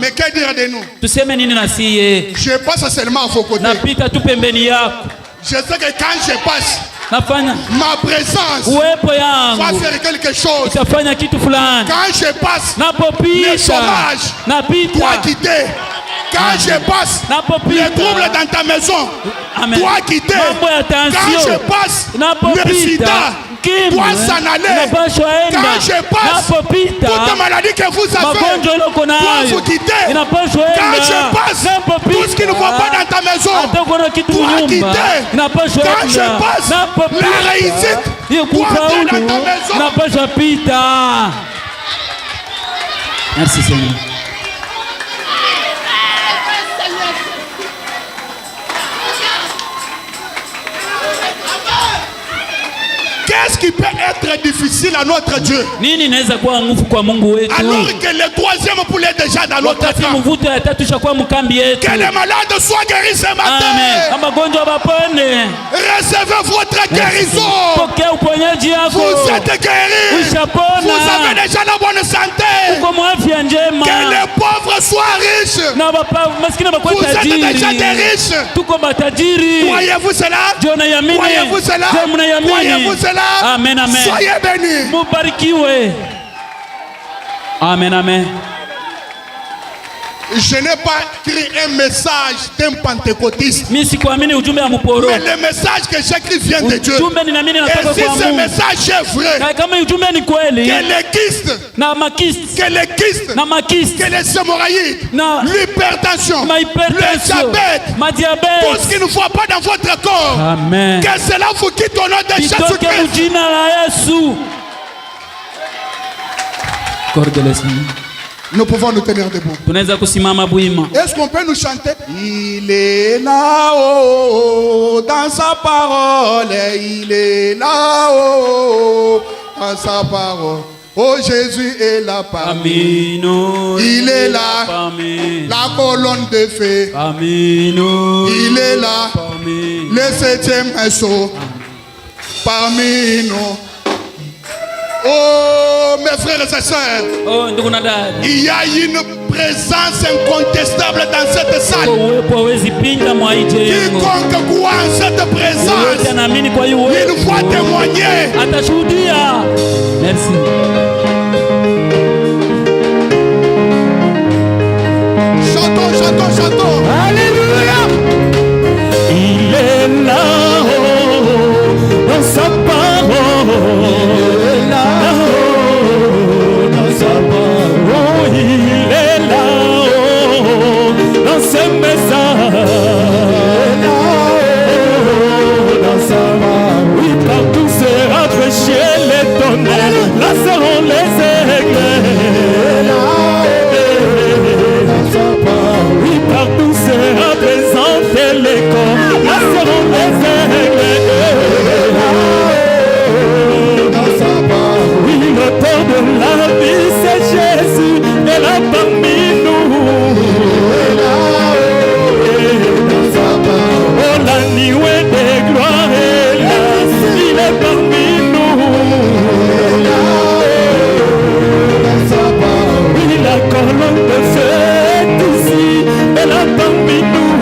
mais que dire de nous? Je passe seulement à vos côtés. Je sais que quand je passe, ma présence va faire quelque chose. Quand je passe, le chômage doit quitter. Quand je passe, les troubles dans ta maison doit quitter. Quand je passe, le sida doit s'en aller. Quand je passe, toute maladie que vous avez doit vous quitter. Quand je passe, tout ce qui ne va pas dans ta maison doit quitter. Quand je passe, la réussite doit entrer dans ta maison. Merci Seigneur. Qu'est-ce qui peut être difficile à notre Dieu? Alors que le troisième poulet est déjà dans notre camp. Que les malades soient guéris ce matin. Recevez votre guérison. Vous êtes guéris. Vous avez déjà la bonne santé. Que les pauvres soient riches. Vous êtes déjà des riches. Croyez-vous cela? Croyez-vous cela? Croyez-vous cela? Amen, amen. Soyez bénis. Mubarikiwe. Amen, amen. Je n'ai pas écrit un message d'un pentecôtiste. Mais le message que j'écris vient de Dieu. Et si ce message est vrai, que les kystes, que les hémorroïdes, l'hypertension, le diabète, tout ce qui ne va pas dans votre corps, que cela vous quitte au nom de Jésus-Christ. Nous pouvons nous tenir debout. Est-ce qu'on peut nous chanter? Il est là-haut dans sa parole. Il est là-haut dans sa parole. Oh, Jésus est là parmi nous. Il est là, la colonne de feu. Il est là, le 7e saut parmi nous. Oh, mes frères et sœurs, il y a une présence incontestable dans cette salle. Quiconque croit en cette présence, il faut témoigner. Merci. Chantons. Alléluia. Il est là-haut dans sa parole. Ce message l'écho, la seront des aigles. Oui, l'auteur de la vie, c'est Jésus, et là parmi nous. Oh, l'agneau des gloires est là, il est parmi nous. Oui, la colonne de feu est ici, elle est parmi nous.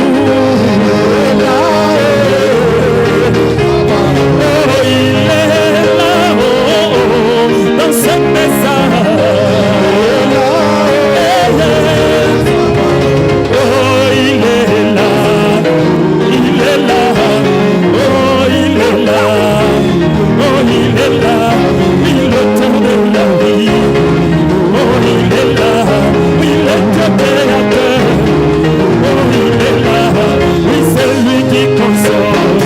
Oh, il est là, oh, dans cette maison. Oh, il est là, il est là. Oh, il est là, oh, il est là. Il le temps de la vie. Oh, il est là, oui, le créateur. Oh, il est là, oui, c'est lui qui console.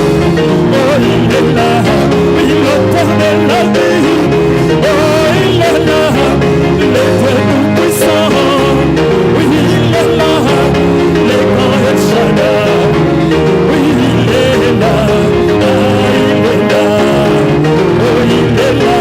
Oh, il est là, oui, l'auteur de la vie. Oh, il est là, le Dieu tout-puissant. Oui, il est là, le grand El Shaddai. Oui, il est là, ah, il est là. Oh, il est là.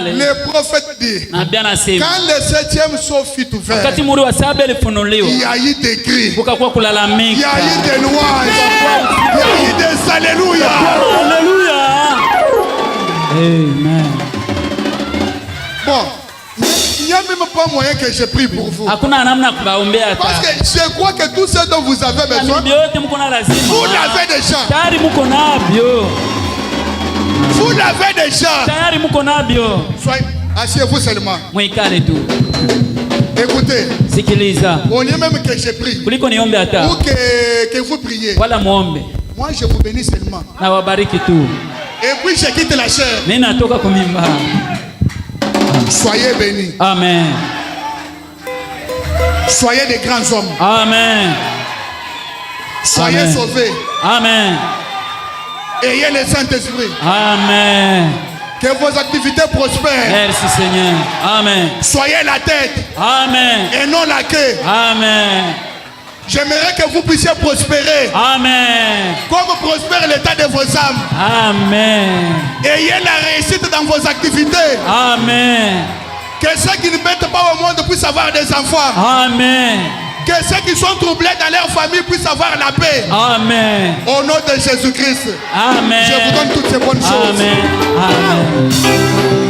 Le prophète dit, quand le 7e sceau fut ouvert, il y a eu des cris, il y a eu des louanges, il y a eu des alléluia. Amen. Bon, il n'y a même pas moyen que je prie pour vous. Parce que je crois que tout ce dont vous avez besoin, vous l'avez déjà. Vous l'avez déjà. Soyez, asseyez-vous seulement. Écoutez. On est même que je prie. Ou que vous priez. Moi je vous bénis seulement. Et puis je quitte la chair. Soyez bénis. Amen. Soyez des grands hommes. Amen. Soyez sauvés. Amen. Ayez le Saint-Esprit. Amen. Que vos activités prospèrent. Merci Seigneur. Amen. Soyez la tête. Amen. Et non la queue. Amen. J'aimerais que vous puissiez prospérer. Amen. Comme prospère l'état de vos âmes. Amen. Ayez la réussite dans vos activités. Amen. Que ceux qui ne mettent pas au monde puissent avoir des enfants. Amen. Que ceux qui sont troublés dans leur famille puissent avoir la paix. Amen. Au nom de Jésus-Christ. Amen. Je vous donne toutes ces bonnes choses. Amen. Amen.